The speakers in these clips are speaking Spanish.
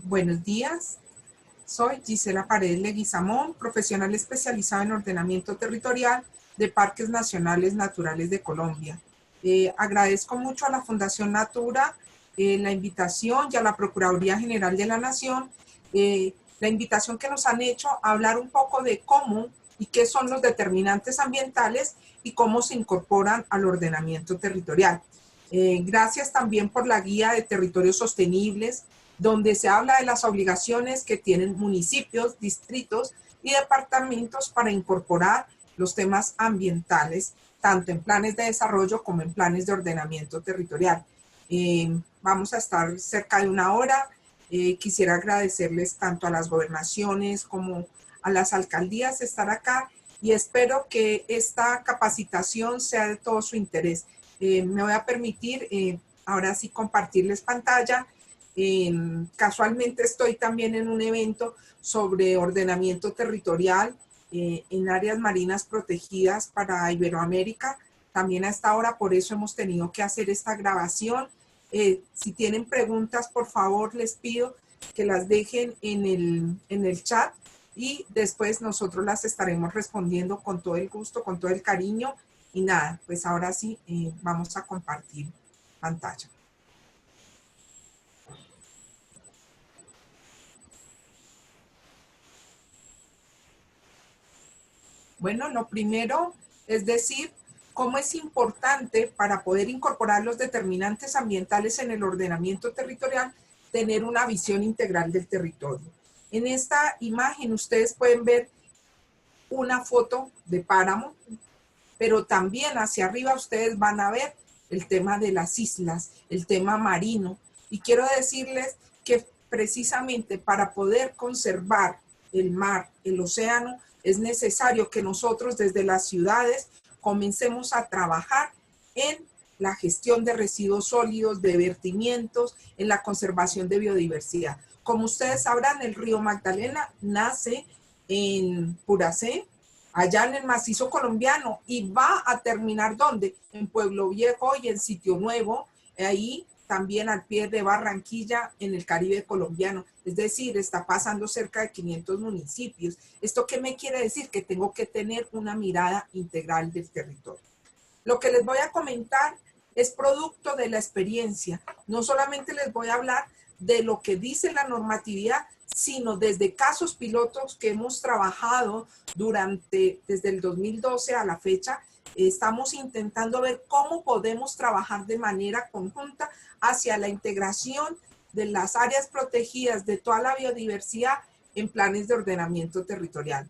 Buenos días, soy Gisela Paredes Leguizamón, profesional especializada en ordenamiento territorial de Parques Nacionales Naturales de Colombia. Agradezco mucho a la Fundación Natura la invitación y a la Procuraduría General de la Nación la invitación que nos han hecho a hablar un poco de cómo y qué son los determinantes ambientales y cómo se incorporan al ordenamiento territorial. Gracias también por la guía de territorios sostenibles, donde se habla de las obligaciones que tienen municipios, distritos y departamentos para incorporar los temas ambientales, tanto en planes de desarrollo como en planes de ordenamiento territorial. Vamos a estar cerca de una hora. Quisiera agradecerles tanto a las gobernaciones como a las alcaldías estar acá y espero que esta capacitación sea de todo su interés. Me voy a permitir ahora sí compartirles pantalla. Casualmente estoy también en un evento sobre ordenamiento territorial en áreas marinas protegidas para Iberoamérica. También a esta hora, por eso hemos tenido que hacer esta grabación. Si tienen preguntas, por favor, les pido que las dejen en el chat y después nosotros las estaremos respondiendo con todo el gusto, con todo el cariño. Y nada, pues ahora sí, vamos a compartir pantalla. Bueno, lo primero es decir cómo es importante para poder incorporar los determinantes ambientales en el ordenamiento territorial tener una visión integral del territorio. En esta imagen ustedes pueden ver una foto de páramo, pero también hacia arriba ustedes van a ver el tema de las islas, el tema marino. Y quiero decirles que precisamente para poder conservar el mar, el océano, es necesario que nosotros desde las ciudades comencemos a trabajar en la gestión de residuos sólidos, de vertimientos, en la conservación de biodiversidad. Como ustedes sabrán, el río Magdalena nace en Puracé, allá en el macizo colombiano, y va a terminar ¿dónde? En Pueblo Viejo y en Sitio Nuevo, ahí también al pie de Barranquilla, en el Caribe colombiano. Es decir, está pasando cerca de 500 municipios. ¿Esto qué me quiere decir? Que tengo que tener una mirada integral del territorio. Lo que les voy a comentar es producto de la experiencia. No solamente les voy a hablar de lo que dice la normatividad, sino desde casos pilotos que hemos trabajado desde el 2012 a la fecha. Estamos intentando ver cómo podemos trabajar de manera conjunta hacia la integración de las áreas protegidas de toda la biodiversidad en planes de ordenamiento territorial.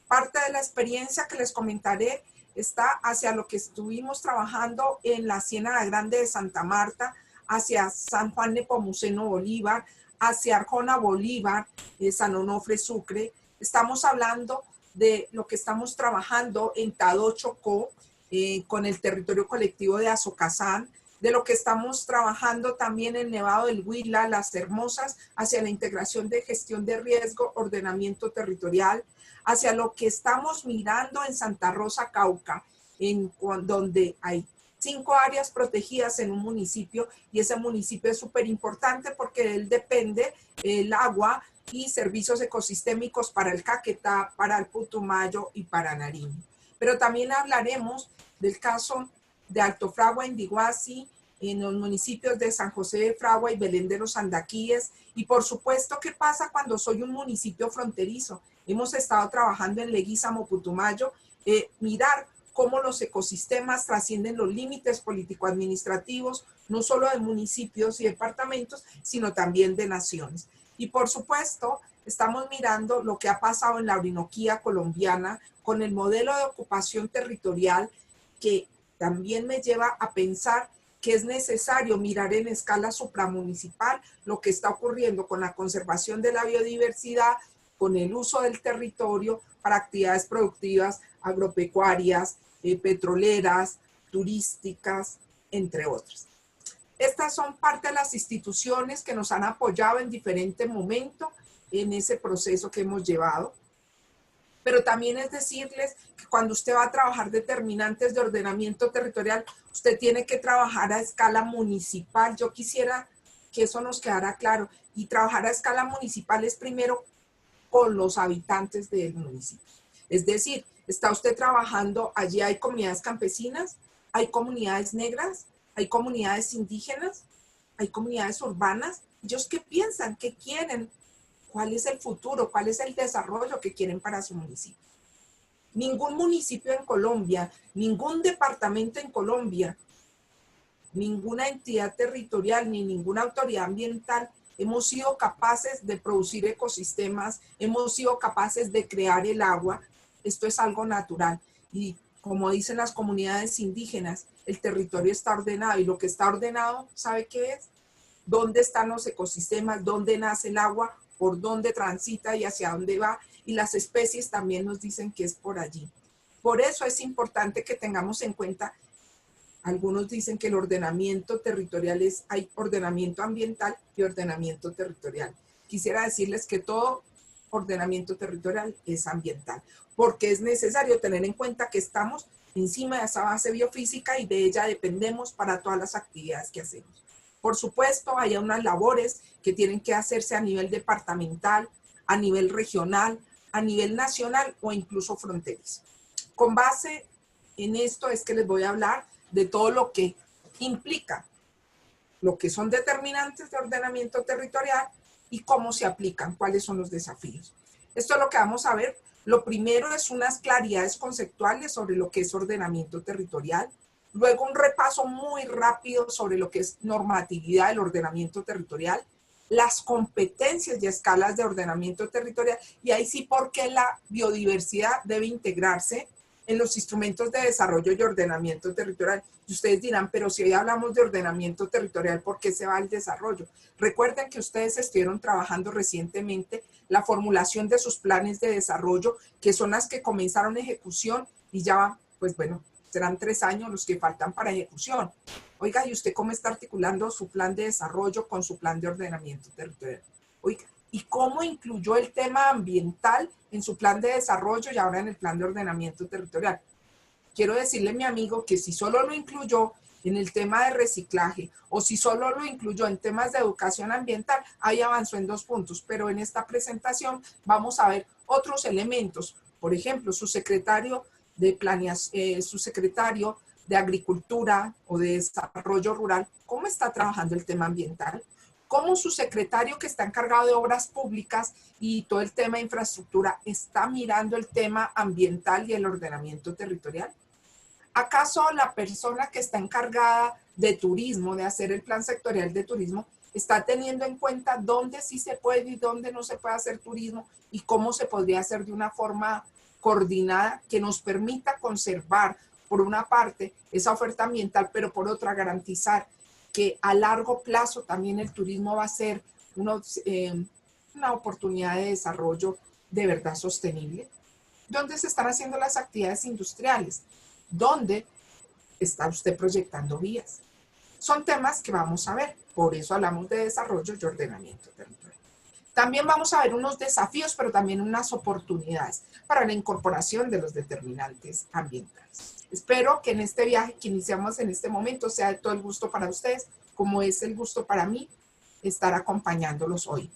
Parte de la experiencia que les comentaré está hacia lo que estuvimos trabajando en la Ciénaga Grande de Santa Marta, hacia San Juan Nepomuceno Bolívar, hacia Arjona Bolívar, San Onofre Sucre. Estamos hablando de lo que estamos trabajando en Tadó Chocó, con el territorio colectivo de Azocazán, de lo que estamos trabajando también en Nevado del Huila, Las Hermosas, hacia la integración de gestión de riesgo, ordenamiento territorial, hacia lo que estamos mirando en Santa Rosa, Cauca, donde hay 5 áreas protegidas en un municipio, y ese municipio es súper importante porque de él depende el agua y servicios ecosistémicos para el Caquetá, para el Putumayo y para Nariño. Pero también hablaremos del caso de Alto Fragua, Indiguasi, en los municipios de San José de Fragua y Belén de los Andaquíes, y por supuesto, ¿qué pasa cuando soy un municipio fronterizo? Hemos estado trabajando en Leguízamo, Putumayo, mirar cómo los ecosistemas trascienden los límites político-administrativos, no solo de municipios y departamentos, sino también de naciones. Y por supuesto, estamos mirando lo que ha pasado en la Orinoquía colombiana con el modelo de ocupación territorial, que también me lleva a pensar que es necesario mirar en escala supramunicipal lo que está ocurriendo con la conservación de la biodiversidad, con el uso del territorio para actividades productivas, agropecuarias, petroleras, turísticas, entre otras. Estas son parte de las instituciones que nos han apoyado en diferentes momentos en ese proceso que hemos llevado. Pero también es decirles que cuando usted va a trabajar determinantes de ordenamiento territorial, usted tiene que trabajar a escala municipal. Yo quisiera que eso nos quedara claro. Y trabajar a escala municipal es primero con los habitantes del municipio. Es decir, está usted trabajando, allí hay comunidades campesinas, hay comunidades negras, hay comunidades indígenas, hay comunidades urbanas. ¿Ellos qué piensan? ¿Qué quieren? ¿Cuál es el futuro? ¿Cuál es el desarrollo que quieren para su municipio? Ningún municipio en Colombia, ningún departamento en Colombia, ninguna entidad territorial ni ninguna autoridad ambiental hemos sido capaces de producir ecosistemas, hemos sido capaces de crear el agua. Esto es algo natural. Y como dicen las comunidades indígenas, el territorio está ordenado y lo que está ordenado, ¿sabe qué es? ¿Dónde están los ecosistemas? ¿Dónde nace el agua? ¿Por dónde transita y hacia dónde va? Y las especies también nos dicen que es por allí. Por eso es importante que tengamos en cuenta. Algunos dicen que el ordenamiento territorial hay ordenamiento ambiental y ordenamiento territorial. Quisiera decirles que todo ordenamiento territorial es ambiental, porque es necesario tener en cuenta que estamos encima de esa base biofísica y de ella dependemos para todas las actividades que hacemos. Por supuesto, hay unas labores que tienen que hacerse a nivel departamental, a nivel regional, a nivel nacional o incluso fronterizo. Con base en esto es que les voy a hablar de todo lo que implica, lo que son determinantes de ordenamiento territorial y cómo se aplican, cuáles son los desafíos. Esto es lo que vamos a ver. Lo primero es unas claridades conceptuales sobre lo que es ordenamiento territorial. Luego un repaso muy rápido sobre lo que es normatividad del ordenamiento territorial, las competencias y escalas de ordenamiento territorial, y ahí sí por qué la biodiversidad debe integrarse en los instrumentos de desarrollo y ordenamiento territorial. Y ustedes dirán, pero si hoy hablamos de ordenamiento territorial, ¿por qué se va al desarrollo? Recuerden que ustedes estuvieron trabajando recientemente la formulación de sus planes de desarrollo, que son las que comenzaron ejecución y ya van, pues bueno, serán 3 años los que faltan para ejecución. Oiga, ¿y usted cómo está articulando su plan de desarrollo con su plan de ordenamiento territorial? Oiga, ¿y cómo incluyó el tema ambiental en su plan de desarrollo y ahora en el plan de ordenamiento territorial? Quiero decirle, mi amigo, que si solo lo incluyó en el tema de reciclaje o si solo lo incluyó en temas de educación ambiental, ahí avanzó en 2 puntos, pero en esta presentación vamos a ver otros elementos. Por ejemplo, su secretario de planeación, su secretario de Agricultura o de Desarrollo Rural, ¿cómo está trabajando el tema ambiental? ¿Cómo su secretario que está encargado de obras públicas y todo el tema de infraestructura está mirando el tema ambiental y el ordenamiento territorial? ¿Acaso la persona que está encargada de turismo, de hacer el plan sectorial de turismo, está teniendo en cuenta dónde sí se puede y dónde no se puede hacer turismo y cómo se podría hacer de una forma coordinada que nos permita conservar, por una parte, esa oferta ambiental, pero por otra, garantizar que a largo plazo también el turismo va a ser una oportunidad de desarrollo de verdad sostenible? ¿Dónde se están haciendo las actividades industriales? ¿Dónde está usted proyectando vías? Son temas que vamos a ver, por eso hablamos de desarrollo y ordenamiento territorial. También vamos a ver unos desafíos, pero también unas oportunidades para la incorporación de los determinantes ambientales. Espero que en este viaje que iniciamos en este momento sea de todo el gusto para ustedes, como es el gusto para mí estar acompañándolos hoy.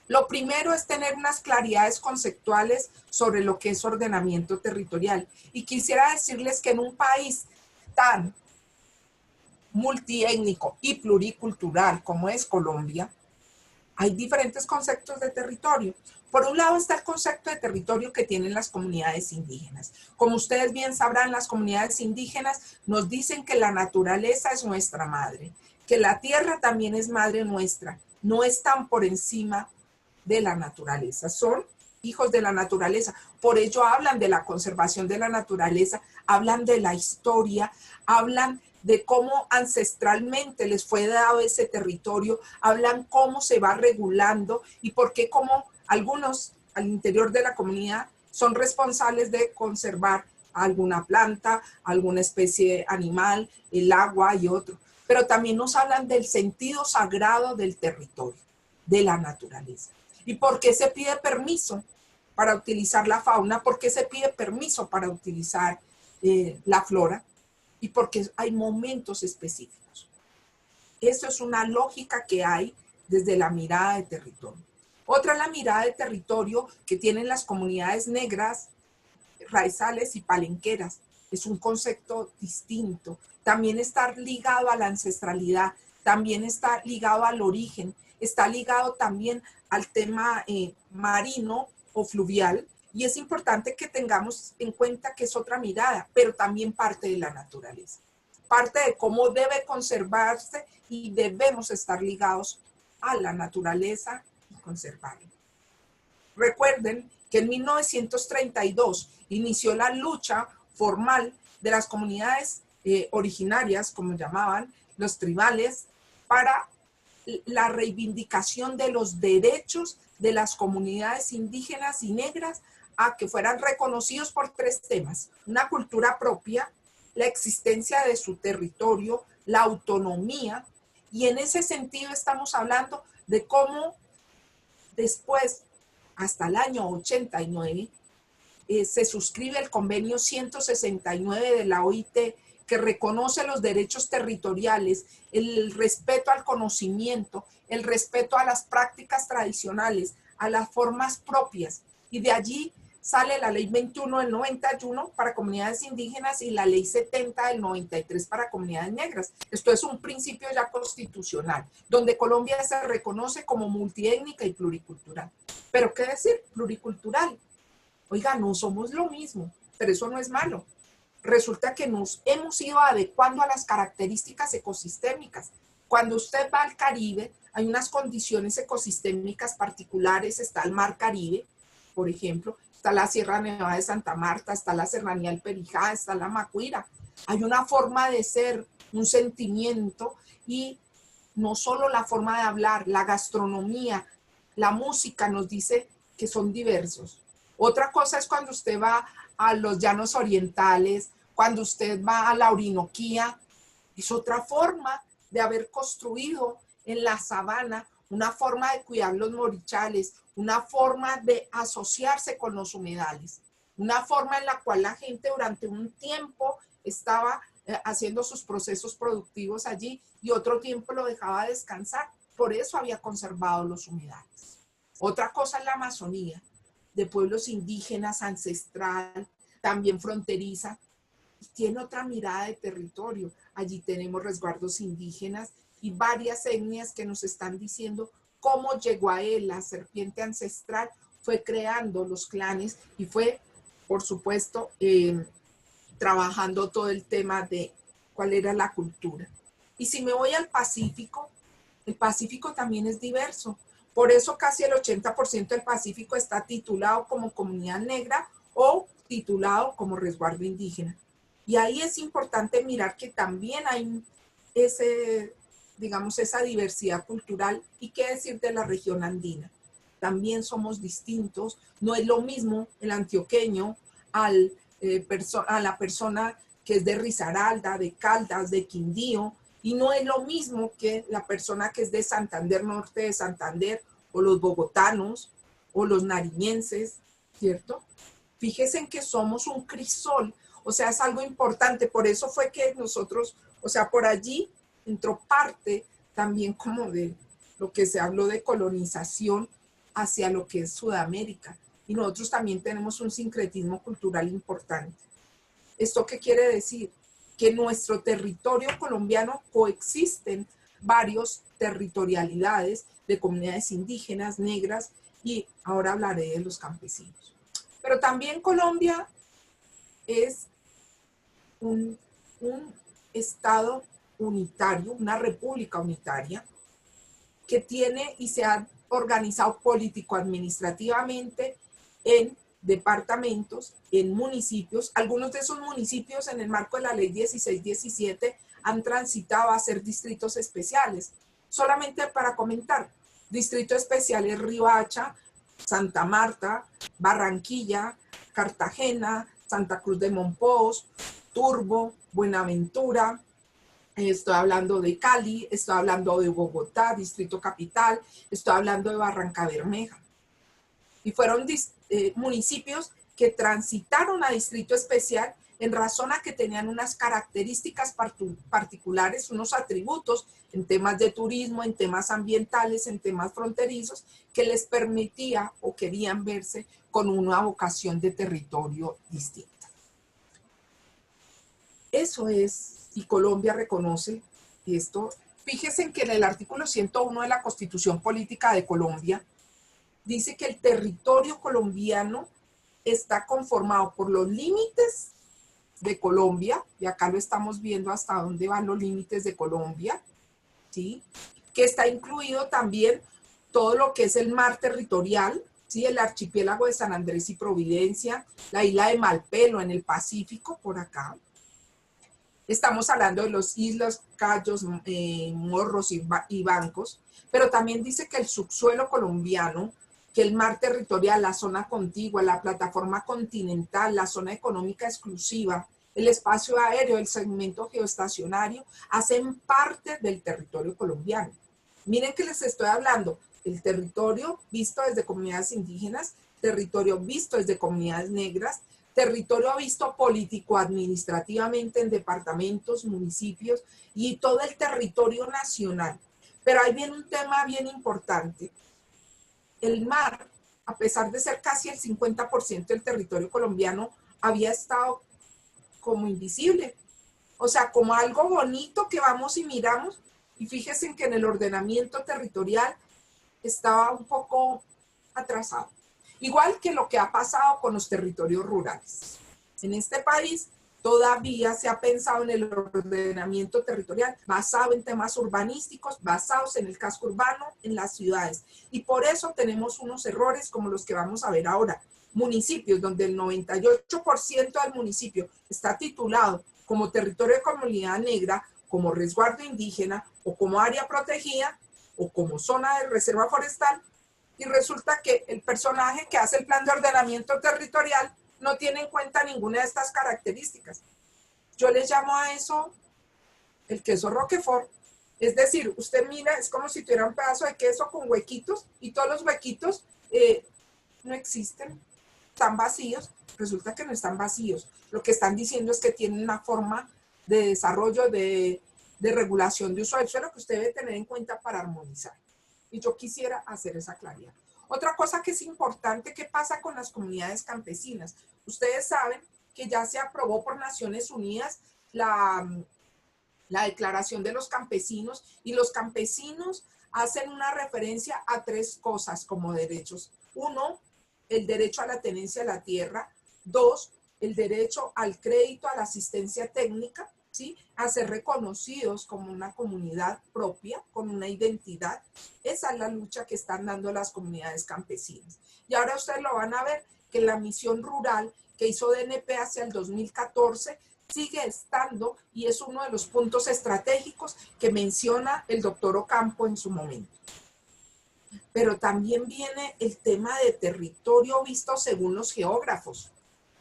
Lo primero es tener unas claridades conceptuales sobre lo que es ordenamiento territorial. Y quisiera decirles que en un país tan multiétnico y pluricultural como es Colombia, hay diferentes conceptos de territorio. Por un lado está el concepto de territorio que tienen las comunidades indígenas. Como ustedes bien sabrán, las comunidades indígenas nos dicen que la naturaleza es nuestra madre, que la tierra también es madre nuestra, no están por encima de la naturaleza, son hijos de la naturaleza. Por ello hablan de la conservación de la naturaleza, hablan de la historia, hablan de cómo ancestralmente les fue dado ese territorio, hablan cómo se va regulando y por qué como algunos al interior de la comunidad son responsables de conservar alguna planta, alguna especie animal, el agua y otro. Pero también nos hablan del sentido sagrado del territorio, de la naturaleza. ¿Y por qué se pide permiso para utilizar la fauna? ¿Por qué se pide permiso para utilizar la flora? Y porque hay momentos específicos. Eso es una lógica que hay desde la mirada de territorio. Otra es la mirada de territorio que tienen las comunidades negras, raizales y palenqueras. Es un concepto distinto. También está ligado a la ancestralidad, también está ligado al origen, está ligado también al tema marino o fluvial, y es importante que tengamos en cuenta que es otra mirada, pero también parte de la naturaleza, parte de cómo debe conservarse y debemos estar ligados a la naturaleza y conservarla. Recuerden que en 1932 inició la lucha formal de las comunidades originarias, como llamaban, los tribales, para la reivindicación de los derechos de las comunidades indígenas y negras a que fueran reconocidos por tres temas: una cultura propia, la existencia de su territorio, la autonomía, y en ese sentido estamos hablando de cómo después, hasta el año 89, se suscribe el convenio 169 de la OIT, que reconoce los derechos territoriales, el respeto al conocimiento, el respeto a las prácticas tradicionales, a las formas propias. Y de allí sale la ley 21 del 91 para comunidades indígenas y la ley 70 del 93 para comunidades negras. Esto es un principio ya constitucional, donde Colombia se reconoce como multiétnica y pluricultural. Pero ¿qué decir? Pluricultural. Oiga, no somos lo mismo, pero eso no es malo. Resulta que nos hemos ido adecuando a las características ecosistémicas. Cuando usted va al Caribe, hay unas condiciones ecosistémicas particulares. Está el Mar Caribe, por ejemplo, está la Sierra Nevada de Santa Marta, está la Serranía del Perijá, está la Macuira. Hay una forma de ser, un sentimiento, y no solo la forma de hablar, la gastronomía, la música nos dice que son diversos. Otra cosa es cuando usted va a los llanos orientales, cuando usted va a la Orinoquía, es otra forma de haber construido en la sabana, una forma de cuidar los morichales, una forma de asociarse con los humedales, una forma en la cual la gente durante un tiempo estaba haciendo sus procesos productivos allí y otro tiempo lo dejaba descansar. Por eso había conservado los humedales. Otra cosa es la Amazonía, de pueblos indígenas, ancestral, también fronteriza, tiene otra mirada de territorio. Allí tenemos resguardos indígenas y varias etnias que nos están diciendo cómo llegó a él. La serpiente ancestral fue creando los clanes y fue, por supuesto, trabajando todo el tema de cuál era la cultura. Y si me voy al Pacífico, el Pacífico también es diverso. Por eso casi el 80% del Pacífico está titulado como comunidad negra o titulado como resguardo indígena. Y ahí es importante mirar que también hay digamos, esa diversidad cultural. ¿Y qué decir de la región andina? También somos distintos. No es lo mismo el antioqueño a la persona que es de Risaralda, de Caldas, de Quindío, y no es lo mismo que la persona que es de Santander, norte de Santander, o los bogotanos, o los nariñenses, ¿cierto? Fíjense en que somos un crisol, o sea, es algo importante. Por eso fue que nosotros, o sea, por allí entró parte también como de lo que se habló de colonización hacia lo que es Sudamérica. Y nosotros también tenemos un sincretismo cultural importante. ¿Esto qué quiere decir? Que en nuestro territorio colombiano coexisten varios territorialidades de comunidades indígenas, negras, y ahora hablaré de los campesinos. Pero también Colombia es un estado unitario, una república unitaria, que tiene y se ha organizado político-administrativamente en departamentos, en municipios. Algunos de esos municipios en el marco de la ley 1617 han transitado a ser distritos especiales. Solamente para comentar, distrito especial es Riohacha, Santa Marta, Barranquilla, Cartagena, Santa Cruz de Monpós, Turbo, Buenaventura. Estoy hablando de Cali, estoy hablando de Bogotá, Distrito Capital, estoy hablando de Barrancabermeja. Y fueron municipios que transitaron a distrito especial en razón a que tenían unas características particulares, unos atributos en temas de turismo, en temas ambientales, en temas fronterizos, que les permitía o querían verse con una vocación de territorio distinta. Eso es, y Colombia reconoce esto. Fíjense en que en el artículo 101 de la Constitución Política de Colombia dice que el territorio colombiano está conformado por los límites de Colombia, y acá lo estamos viendo hasta dónde van los límites de Colombia, ¿sí? Que está incluido también todo lo que es el mar territorial, ¿sí? El archipiélago de San Andrés y Providencia, la isla de Malpelo en el Pacífico, por acá. Estamos hablando de los islas, cayos, morros y bancos, pero también dice que el subsuelo colombiano, que el mar territorial, la zona contigua, la plataforma continental, la zona económica exclusiva, el espacio aéreo, el segmento geoestacionario, hacen parte del territorio colombiano. Miren que les estoy hablando, el territorio visto desde comunidades indígenas, territorio visto desde comunidades negras, territorio visto político-administrativamente en departamentos, municipios y todo el territorio nacional. Pero ahí viene un tema bien importante. El mar, a pesar de ser casi el 50% del territorio colombiano, había estado como invisible. O sea, como algo bonito que vamos y miramos. Y fíjense que en el ordenamiento territorial estaba un poco atrasado. Igual que lo que ha pasado con los territorios rurales. En este país todavía se ha pensado en el ordenamiento territorial basado en temas urbanísticos, basados en el casco urbano, en las ciudades. Y por eso tenemos unos errores como los que vamos a ver ahora. Municipios donde el 98% del municipio está titulado como territorio de comunidad negra, como resguardo indígena o como área protegida o como zona de reserva forestal, y resulta que el personaje que hace el plan de ordenamiento territorial no tiene en cuenta ninguna de estas características. Yo les llamo a eso el queso Roquefort. Es decir, usted mira, es como si tuviera un pedazo de queso con huequitos y todos los huequitos no existen, están vacíos. Resulta que no están vacíos. Lo que están diciendo es que tienen una forma de desarrollo, de regulación de uso del suelo que usted debe tener en cuenta para armonizar. Y yo quisiera hacer esa claridad. Otra cosa que es importante, ¿qué pasa con las comunidades campesinas? Ustedes saben que ya se aprobó por Naciones Unidas la Declaración de los Campesinos, y los campesinos hacen una referencia a tres cosas como derechos. Uno, el derecho a la tenencia de la tierra. Dos, el derecho al crédito, a la asistencia técnica, ¿sí? A ser reconocidos como una comunidad propia, con una identidad. Esa es la lucha que están dando las comunidades campesinas. Y ahora ustedes lo van a ver, que la misión rural que hizo DNP hacia el 2014 sigue estando, y es uno de los puntos estratégicos que menciona el doctor Ocampo en su momento. Pero también viene el tema de territorio visto según los geógrafos.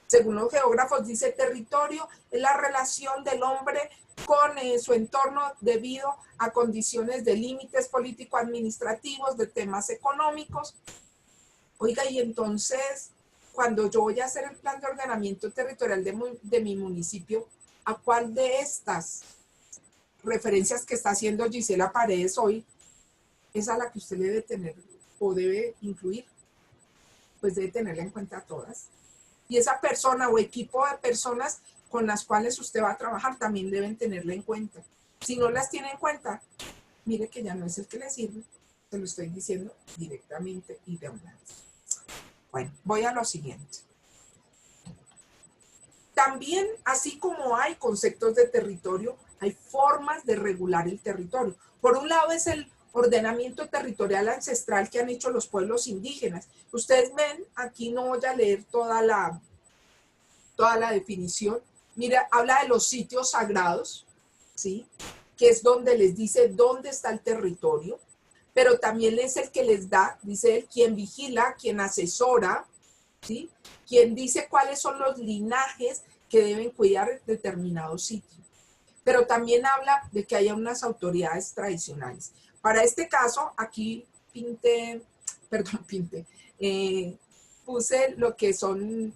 Según los geógrafos, dice territorio es la relación del hombre con su entorno debido a condiciones de límites político-administrativos, de temas económicos. Oiga, y entonces, cuando yo voy a hacer el plan de ordenamiento territorial de mi municipio, ¿a cuál de estas referencias que está haciendo Gisela Paredes hoy es a la que usted debe tener o debe incluir? Pues debe tenerla en cuenta a todas. Y esa persona o equipo de personas con las cuales usted va a trabajar también deben tenerla en cuenta. Si no las tiene en cuenta, mire que ya no es el que le sirve. Se lo estoy diciendo directamente y de una vez. Bueno, voy a lo siguiente. También, así como hay conceptos de territorio, hay formas de regular el territorio. Por un lado es el ordenamiento territorial ancestral que han hecho los pueblos indígenas. Ustedes ven, aquí no voy a leer toda la definición. Mira, habla de los sitios sagrados, ¿sí? Que es donde les dice dónde está el territorio, pero también es el que les da, dice él, quien vigila, quien asesora, ¿sí? Quien dice cuáles son los linajes que deben cuidar determinado sitio. Pero también habla de que haya unas autoridades tradicionales. Para este caso, aquí puse lo que son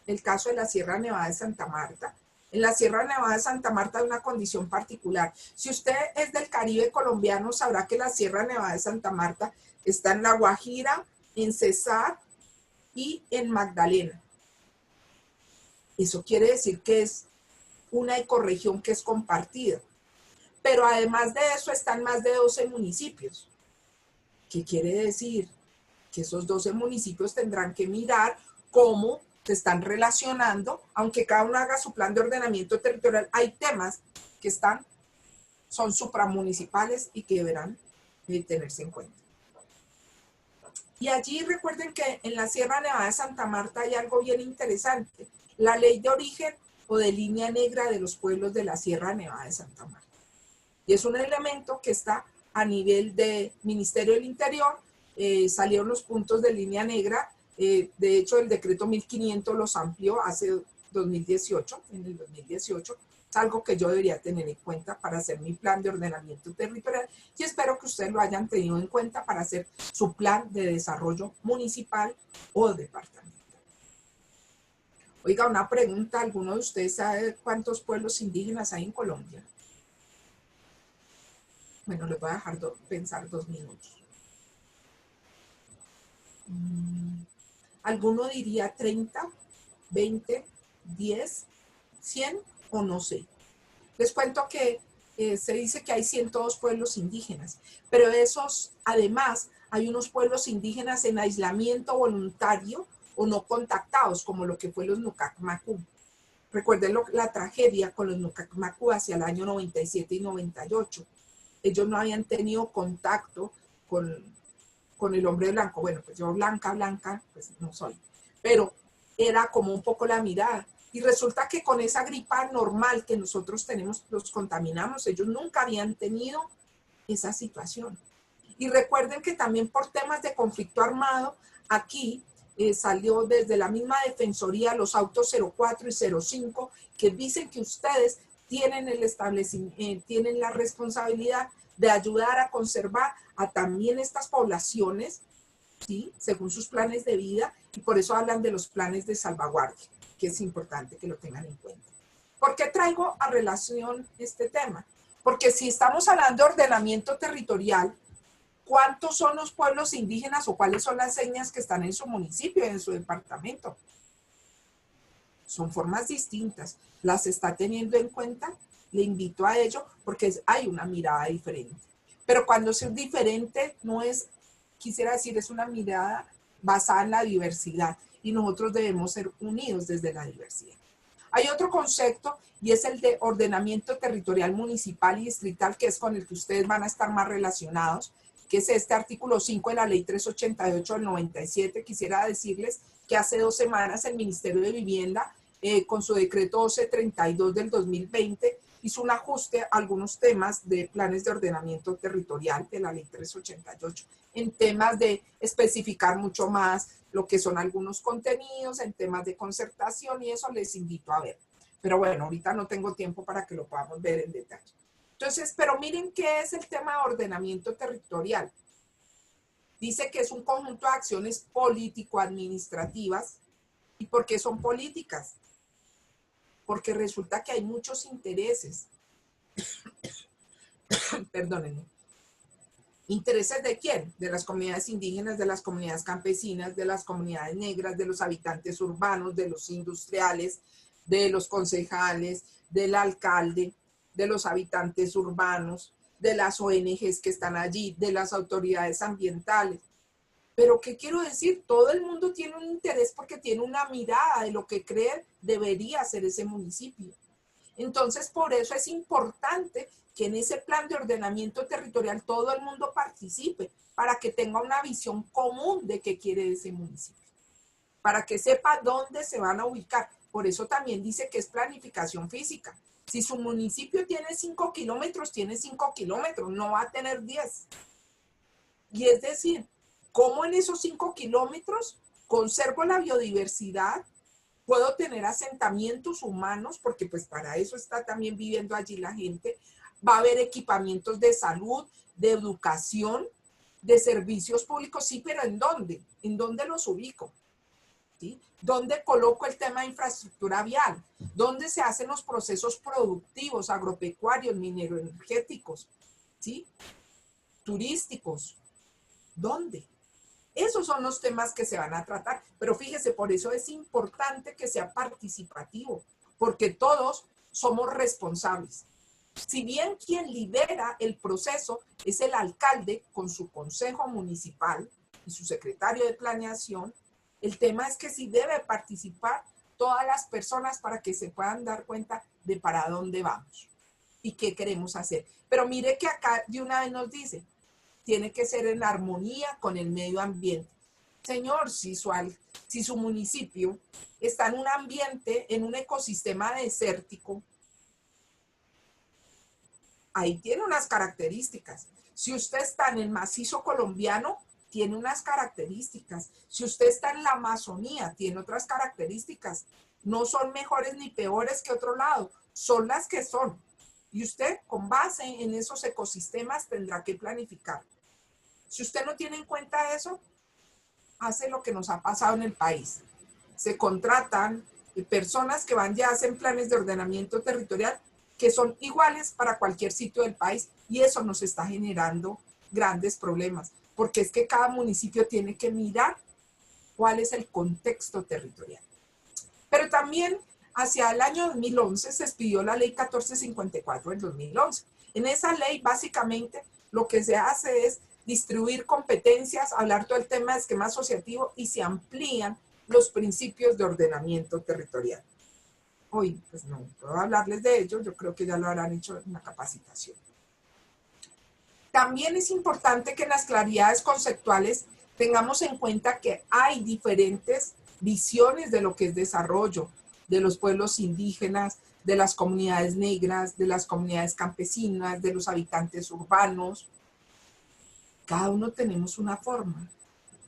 el caso de la Sierra Nevada de Santa Marta. En la Sierra Nevada de Santa Marta hay una condición particular. Si usted es del Caribe colombiano, sabrá que la Sierra Nevada de Santa Marta está en La Guajira, en Cesar y en Magdalena. Eso quiere decir que es una ecorregión que es compartida. Pero además de eso están más de 12 municipios. ¿Qué quiere decir? Que esos 12 municipios tendrán que mirar cómo se están relacionando, aunque cada uno haga su plan de ordenamiento territorial, hay temas que son supramunicipales y que deberán tenerse en cuenta. Y allí recuerden que en la Sierra Nevada de Santa Marta hay algo bien interesante, la ley de origen o de línea negra de los pueblos de la Sierra Nevada de Santa Marta. Y es un elemento que está a nivel de Ministerio del Interior, salieron los puntos de línea negra, de hecho el decreto 1500 los amplió hace 2018, en el 2018, es algo que yo debería tener en cuenta para hacer mi plan de ordenamiento territorial y espero que ustedes lo hayan tenido en cuenta para hacer su plan de desarrollo municipal o departamental. Oiga, una pregunta, ¿alguno de ustedes sabe cuántos pueblos indígenas hay en Colombia? Bueno, les voy a dejar pensar 2 minutos. ¿Alguno diría 30, 20, 10, 100 o no sé? Les cuento que se dice que hay 102 pueblos indígenas, pero esos, además, hay unos pueblos indígenas en aislamiento voluntario o no contactados, como lo que fue los Nucacmacú. Recuerden la tragedia con los Nucacmacú hacia el año 97 y 98. Ellos no habían tenido contacto con el hombre blanco. Bueno, pues yo blanca, pues no soy. Pero era como un poco la mirada. Y resulta que con esa gripa normal que nosotros tenemos, los contaminamos. Ellos nunca habían tenido esa situación. Y recuerden que también por temas de conflicto armado, aquí salió desde la misma Defensoría los autos 04 y 05 que dicen que ustedes tienen el establecimiento, tienen la responsabilidad de ayudar a conservar a también estas poblaciones, ¿sí? Según sus planes de vida, y por eso hablan de los planes de salvaguardia, que es importante que lo tengan en cuenta. ¿Por qué traigo a relación este tema? Porque si estamos hablando de ordenamiento territorial, ¿cuántos son los pueblos indígenas o cuáles son las señas que están en su municipio, en su departamento? Son formas distintas. ¿Las está teniendo en cuenta? Le invito a ello porque hay una mirada diferente. Pero cuando es diferente, no es, quisiera decir, es una mirada basada en la diversidad y nosotros debemos ser unidos desde la diversidad. Hay otro concepto y es el de ordenamiento territorial municipal y distrital, que es con el que ustedes van a estar más relacionados, que es este artículo 5 de la ley 388 del 97. Quisiera decirles que hace 2 semanas el Ministerio de Vivienda, con su decreto 1232 del 2020, hizo un ajuste a algunos temas de planes de ordenamiento territorial de la ley 388, en temas de especificar mucho más lo que son algunos contenidos, en temas de concertación, y eso les invito a ver. Pero bueno, ahorita no tengo tiempo para que lo podamos ver en detalle. Entonces, pero miren qué es el tema de ordenamiento territorial. Dice que es un conjunto de acciones político-administrativas. ¿Y por qué son políticas? Porque resulta que hay muchos intereses. Perdónenme. ¿Intereses de quién? De las comunidades indígenas, de las comunidades campesinas, de las comunidades negras, de los habitantes urbanos, de los industriales, de los concejales, del alcalde, de los habitantes urbanos, de las ONGs que están allí, de las autoridades ambientales. Pero ¿qué quiero decir? Todo el mundo tiene un interés porque tiene una mirada de lo que cree debería ser ese municipio. Entonces, por eso es importante que en ese plan de ordenamiento territorial todo el mundo participe para que tenga una visión común de qué quiere ese municipio, para que sepa dónde se van a ubicar. Por eso también dice que es planificación física. Si su municipio tiene 5 kilómetros, tiene 5 kilómetros, no va a tener 10. Y es decir, ¿cómo en esos 5 kilómetros conservo la biodiversidad? Puedo tener asentamientos humanos, porque pues para eso está también viviendo allí la gente. Va a haber equipamientos de salud, de educación, de servicios públicos, sí, pero ¿en dónde? ¿En dónde los ubico? ¿sí? ¿Dónde coloco el tema de infraestructura vial? ¿Dónde se hacen los procesos productivos, agropecuarios, mineroenergéticos, ¿sí? Turísticos? ¿Dónde? Esos son los temas que se van a tratar. Pero fíjese, por eso es importante que sea participativo, porque todos somos responsables. Si bien quien lidera el proceso es el alcalde con su consejo municipal y su secretario de planeación, el tema es que sí debe participar todas las personas para que se puedan dar cuenta de para dónde vamos y qué queremos hacer. Pero mire que acá de una vez nos dice, tiene que ser en armonía con el medio ambiente. Señor, si su municipio está en un ambiente, en un ecosistema desértico, ahí tiene unas características. Si usted está en el macizo colombiano, tiene unas características. Si usted está en la Amazonía, tiene otras características. No son mejores ni peores que otro lado, son las que son. Y usted, con base en esos ecosistemas, tendrá que planificar. Si usted no tiene en cuenta eso, hace lo que nos ha pasado en el país. Se contratan personas que van ya a hacer planes de ordenamiento territorial que son iguales para cualquier sitio del país y eso nos está generando grandes problemas, porque es que cada municipio tiene que mirar cuál es el contexto territorial. Pero también hacia el año 2011 se expidió la ley 1454 del 2011. En esa ley básicamente lo que se hace es distribuir competencias, hablar todo el tema de esquema asociativo y se amplían los principios de ordenamiento territorial. Hoy, pues no puedo hablarles de ello, yo creo que ya lo habrán hecho en la capacitación. También es importante que en las claridades conceptuales tengamos en cuenta que hay diferentes visiones de lo que es desarrollo, de los pueblos indígenas, de las comunidades negras, de las comunidades campesinas, de los habitantes urbanos. Cada uno tenemos una forma.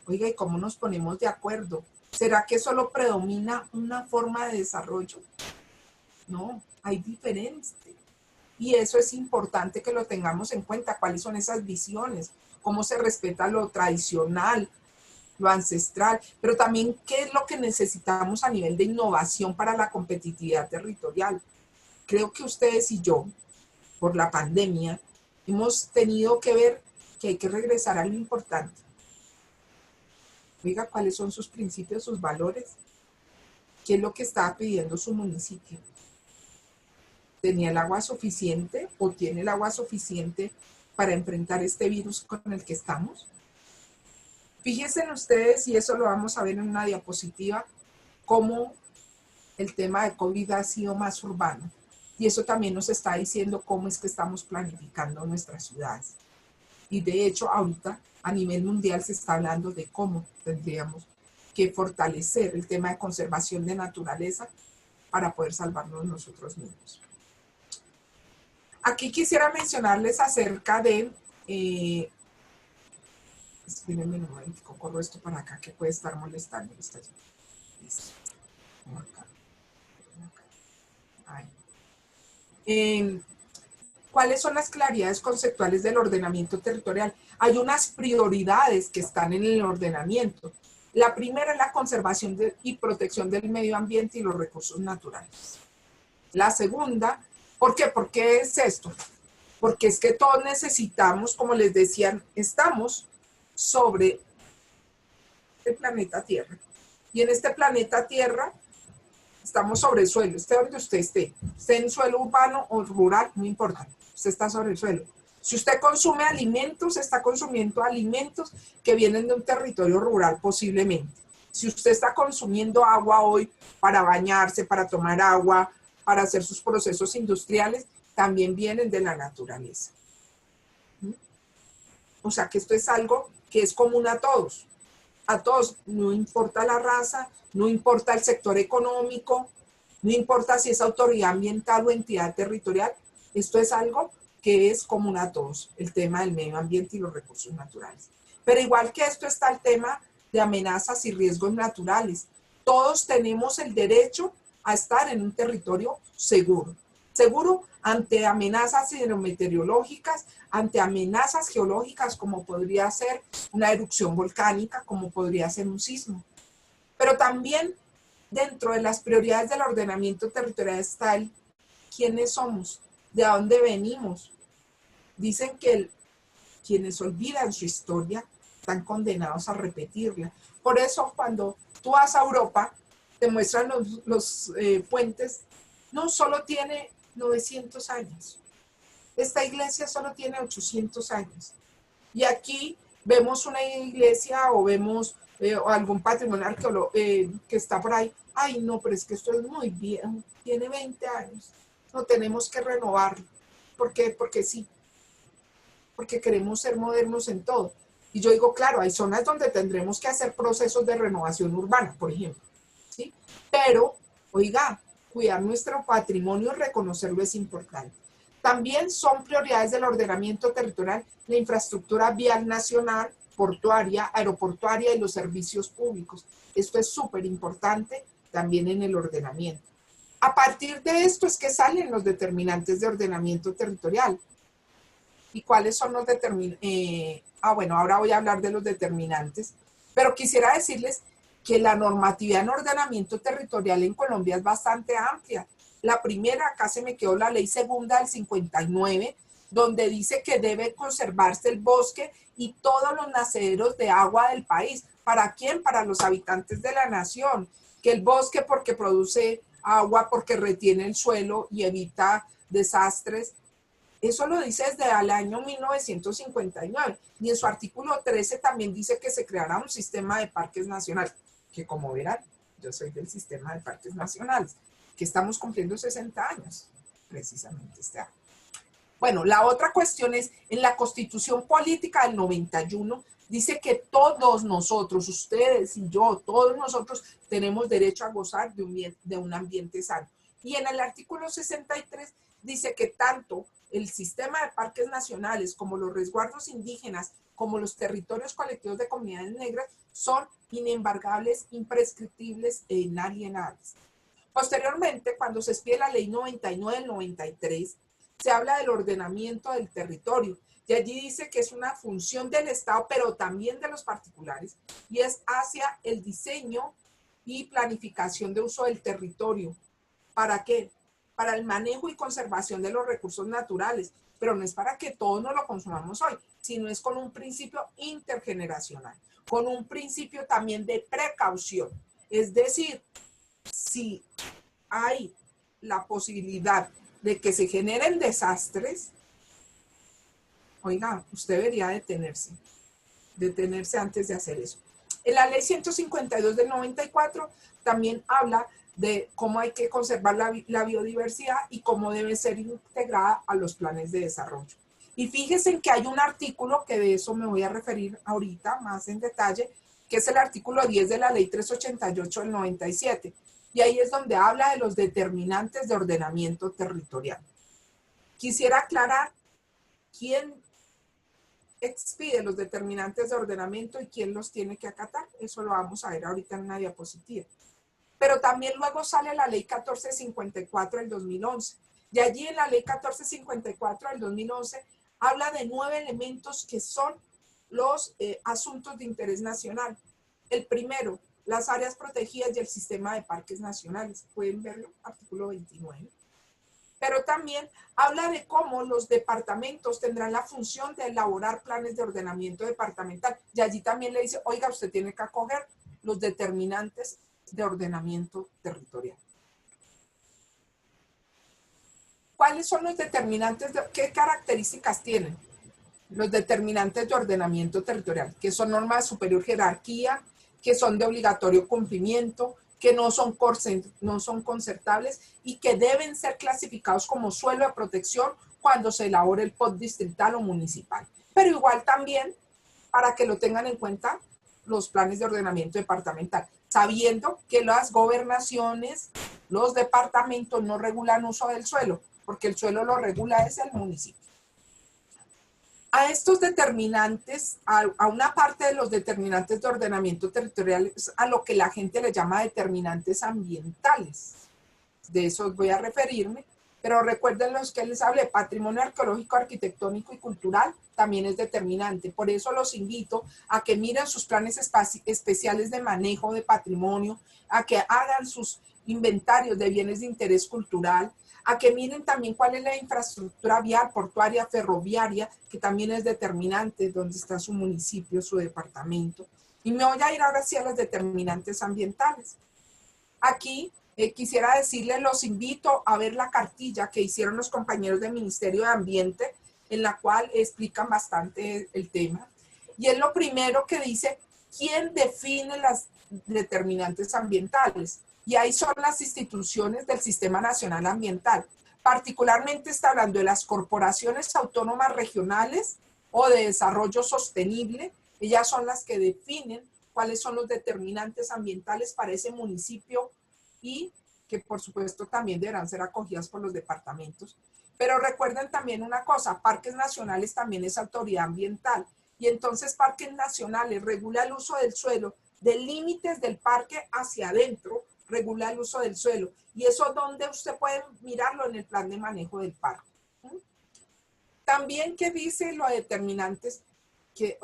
Oiga, ¿y cómo nos ponemos de acuerdo? ¿Será que solo predomina una forma de desarrollo? No, hay diferentes. Y eso es importante que lo tengamos en cuenta. ¿Cuáles son esas visiones? ¿Cómo se respeta lo tradicional, lo ancestral? Pero también, ¿qué es lo que necesitamos a nivel de innovación para la competitividad territorial? Creo que ustedes y yo, por la pandemia, hemos tenido que ver que hay que regresar a lo importante. Oiga, ¿cuáles son sus principios, sus valores? ¿Qué es lo que estaba pidiendo su municipio? ¿Tenía el agua suficiente o tiene el agua suficiente para enfrentar este virus con el que estamos? Fíjense en ustedes, y eso lo vamos a ver en una diapositiva, cómo el tema de COVID ha sido más urbano. Y eso también nos está diciendo cómo es que estamos planificando nuestras ciudades. Y de hecho, ahorita a nivel mundial se está hablando de cómo tendríamos que fortalecer el tema de conservación de naturaleza para poder salvarnos nosotros mismos. Aquí quisiera mencionarles acerca de, espérenme un momento, corro esto para acá que puede estar molestando. Listo. ¿Cuáles son las claridades conceptuales del ordenamiento territorial? Hay unas prioridades que están en el ordenamiento. La primera es la conservación y protección del medio ambiente y los recursos naturales. La segunda, ¿por qué? ¿Por qué es esto? Porque es que todos necesitamos, como les decían, estamos sobre el planeta Tierra. Y en este planeta Tierra estamos sobre el suelo, esté donde usted esté en suelo urbano o rural, no importa, usted está sobre el suelo. Si usted consume alimentos, está consumiendo alimentos que vienen de un territorio rural posiblemente. Si usted está consumiendo agua hoy para bañarse, para tomar agua, para hacer sus procesos industriales, también vienen de la naturaleza. O sea que esto es algo que es común a todos, no importa la raza, no importa el sector económico, no importa si es autoridad ambiental o entidad territorial, esto es algo que es común a todos, el tema del medio ambiente y los recursos naturales. Pero igual que esto está el tema de amenazas y riesgos naturales. Todos tenemos el derecho a estar en un territorio seguro. Seguro ante amenazas hidrometeorológicas, ante amenazas geológicas como podría ser una erupción volcánica, como podría ser un sismo. Pero también dentro de las prioridades del ordenamiento territorial está el quiénes somos, de dónde venimos. Dicen que quienes olvidan su historia están condenados a repetirla. Por eso cuando tú vas a Europa, te muestran los puentes, no, solo tiene 900 años. Esta iglesia solo tiene 800 años. Y aquí vemos una iglesia o vemos o algún patrimonio arqueológico que está por ahí. Ay, no, pero es que esto es muy viejo, tiene 20 años. No, tenemos que renovarlo. ¿Por qué? Porque sí. Porque queremos ser modernos en todo. Y yo digo, claro, hay zonas donde tendremos que hacer procesos de renovación urbana, por ejemplo. ¿Sí? Pero, oiga, cuidar nuestro patrimonio, reconocerlo es importante. También son prioridades del ordenamiento territorial la infraestructura vial nacional, portuaria, aeroportuaria y los servicios públicos. Esto es súper importante también en el ordenamiento. A partir de esto es que salen los determinantes de ordenamiento territorial. ¿Y cuáles son los determinantes? Bueno, ahora voy a hablar de los determinantes, pero quisiera decirles que la normatividad en ordenamiento territorial en Colombia es bastante amplia. La primera, acá se me quedó la ley segunda del 59, donde dice que debe conservarse el bosque y todos los nacederos de agua del país. ¿Para quién? Para los habitantes de la nación. Que el bosque porque produce agua, porque retiene el suelo y evita desastres. Eso lo dice desde el año 1959. Y en su artículo 13 también dice que se creará un sistema de parques nacionales. Que como verán, yo soy del sistema de parques nacionales, que estamos cumpliendo 60 años, precisamente este año. Bueno, la otra cuestión es, en la Constitución Política del 91, dice que todos nosotros, ustedes y yo, todos nosotros tenemos derecho a gozar de un ambiente sano. Y en el artículo 63 dice que tanto el sistema de parques nacionales como los resguardos indígenas, como los territorios colectivos de comunidades negras, son inembargables, imprescriptibles e inalienables. Posteriormente, cuando se expide la ley 99 del 93, se habla del ordenamiento del territorio, y allí dice que es una función del Estado, pero también de los particulares, y es hacia el diseño y planificación de uso del territorio. ¿Para qué? Para el manejo y conservación de los recursos naturales, pero no es para que todos nos lo consumamos hoy, sino es con un principio intergeneracional, con un principio también de precaución. Es decir, si hay la posibilidad de que se generen desastres, oiga, usted debería detenerse antes de hacer eso. En la ley 152 del 94 también habla de cómo hay que conservar la biodiversidad y cómo debe ser integrada a los planes de desarrollo. Y fíjense que hay un artículo, que de eso me voy a referir ahorita más en detalle, que es el artículo 10 de la ley 388 del 97. Y ahí es donde habla de los determinantes de ordenamiento territorial. Quisiera aclarar quién expide los determinantes de ordenamiento y quién los tiene que acatar. Eso lo vamos a ver ahorita en una diapositiva. Pero también luego sale la ley 1454 del 2011. Y allí en la ley 1454 del 2011 habla de 9 elementos que son los asuntos de interés nacional. El primero, las áreas protegidas y el sistema de parques nacionales. Pueden verlo, artículo 29. Pero también habla de cómo los departamentos tendrán la función de elaborar planes de ordenamiento departamental. Y allí también le dice, oiga, usted tiene que acoger los determinantes de ordenamiento territorial. ¿Cuáles son los determinantes? ¿Qué características tienen los determinantes de ordenamiento territorial? Que son normas de superior jerarquía, que son de obligatorio cumplimiento, que no son concertables y que deben ser clasificados como suelo de protección cuando se elabore el POT distrital o municipal. Pero igual también, para que lo tengan en cuenta, los planes de ordenamiento departamental, sabiendo que las gobernaciones, los departamentos no regulan uso del suelo, porque el suelo lo regula es el municipio. A estos determinantes, a una parte de los determinantes de ordenamiento territorial, a lo que la gente le llama determinantes ambientales. De eso voy a referirme, Pero recuerden los que les hablé, patrimonio arqueológico, arquitectónico y cultural también es determinante. Por eso los invito a que miren sus planes especiales de manejo de patrimonio, a que hagan sus inventarios de bienes de interés cultural, a que miren también cuál es la infraestructura vial, portuaria, ferroviaria, que también es determinante, dónde está su municipio, su departamento. Y me voy a ir ahora sí a los determinantes ambientales. Aquí quisiera decirles, los invito a ver la cartilla que hicieron los compañeros del Ministerio de Ambiente, en la cual explican bastante el tema. Y es lo primero que dice, ¿quién define las determinantes ambientales? Y ahí son las instituciones del Sistema Nacional Ambiental. Particularmente está hablando de las corporaciones autónomas regionales o de desarrollo sostenible. Ellas son las que definen cuáles son los determinantes ambientales para ese municipio y que por supuesto también deberán ser acogidas por los departamentos. Pero recuerden también una cosa, parques nacionales también es autoridad ambiental y entonces parques nacionales regula el uso del suelo, de límites del parque hacia adentro, regula el uso del suelo y eso donde usted puede mirarlo en el plan de manejo del parque. También que dice los determinantes que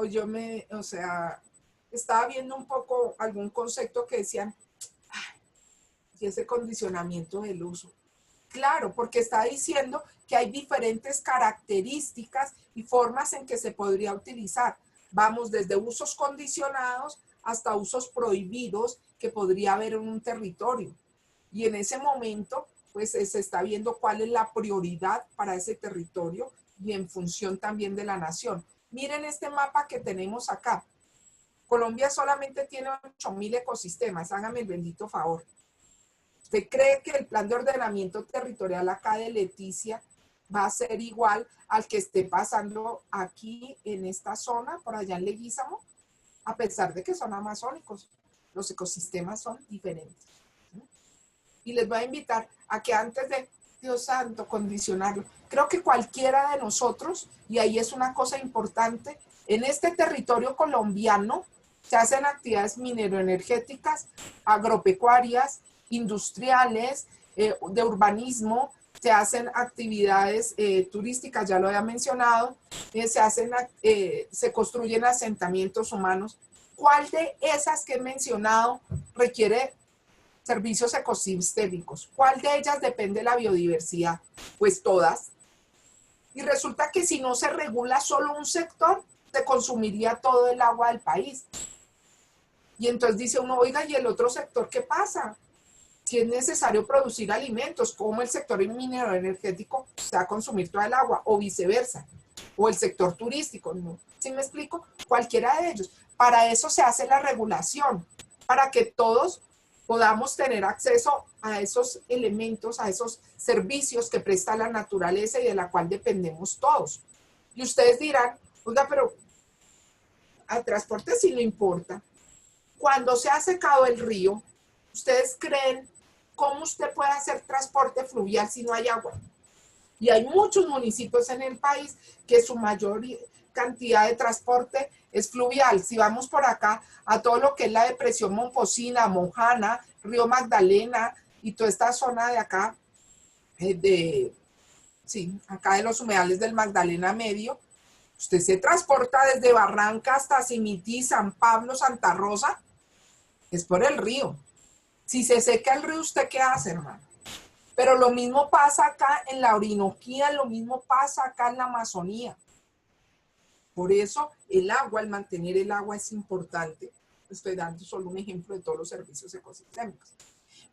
estaba viendo un poco algún concepto que decían, y ese condicionamiento del uso. Claro, porque está diciendo que hay diferentes características y formas en que se podría utilizar. Vamos desde usos condicionados hasta usos prohibidos que podría haber en un territorio. Y en ese momento, pues se está viendo cuál es la prioridad para ese territorio y en función también de la nación. Miren este mapa que tenemos acá. Colombia solamente tiene 8.000 ecosistemas, hágame el bendito favor. ¿Usted cree que el plan de ordenamiento territorial acá de Leticia va a ser igual al que esté pasando aquí en esta zona, por allá en Leguízamo? A pesar de que son amazónicos, los ecosistemas son diferentes. Y les voy a invitar a que antes de, Dios santo, condicionarlo, creo que cualquiera de nosotros, y ahí es una cosa importante, en este territorio colombiano se hacen actividades mineroenergéticas, agropecuarias, industriales, de urbanismo, se hacen actividades turísticas, ya lo había mencionado, se construyen asentamientos humanos. ¿Cuál de esas que he mencionado requiere servicios ecosistémicos? ¿Cuál de ellas depende de la biodiversidad? Pues todas. Y resulta que si no se regula solo un sector, se consumiría todo el agua del país. Y entonces dice uno, oiga, ¿y el otro sector qué pasa? Si es necesario producir alimentos, como el sector minero-energético se va a consumir toda el agua, o viceversa, o el sector turístico, ¿no? ¿Sí me explico? Cualquiera de ellos. Para eso se hace la regulación, para que todos podamos tener acceso a esos elementos, a esos servicios que presta la naturaleza y de la cual dependemos todos. Y ustedes dirán, oiga, pero al transporte sí le importa. Cuando se ha secado el río, ¿ustedes creen cómo usted puede hacer transporte fluvial si no hay agua? Y hay muchos municipios en el país que su mayor cantidad de transporte es fluvial. Si vamos por acá a todo lo que es la depresión Momposina, Mojana, Río Magdalena y toda esta zona de acá, acá de los humedales del Magdalena Medio, usted se transporta desde Barranca hasta Simití, San Pablo, Santa Rosa, es por el río. Si se seca el río, ¿usted qué hace, hermano? Pero lo mismo pasa acá en la Orinoquía, lo mismo pasa acá en la Amazonía. Por eso el agua, el mantener el agua es importante. Estoy dando solo un ejemplo de todos los servicios ecosistémicos.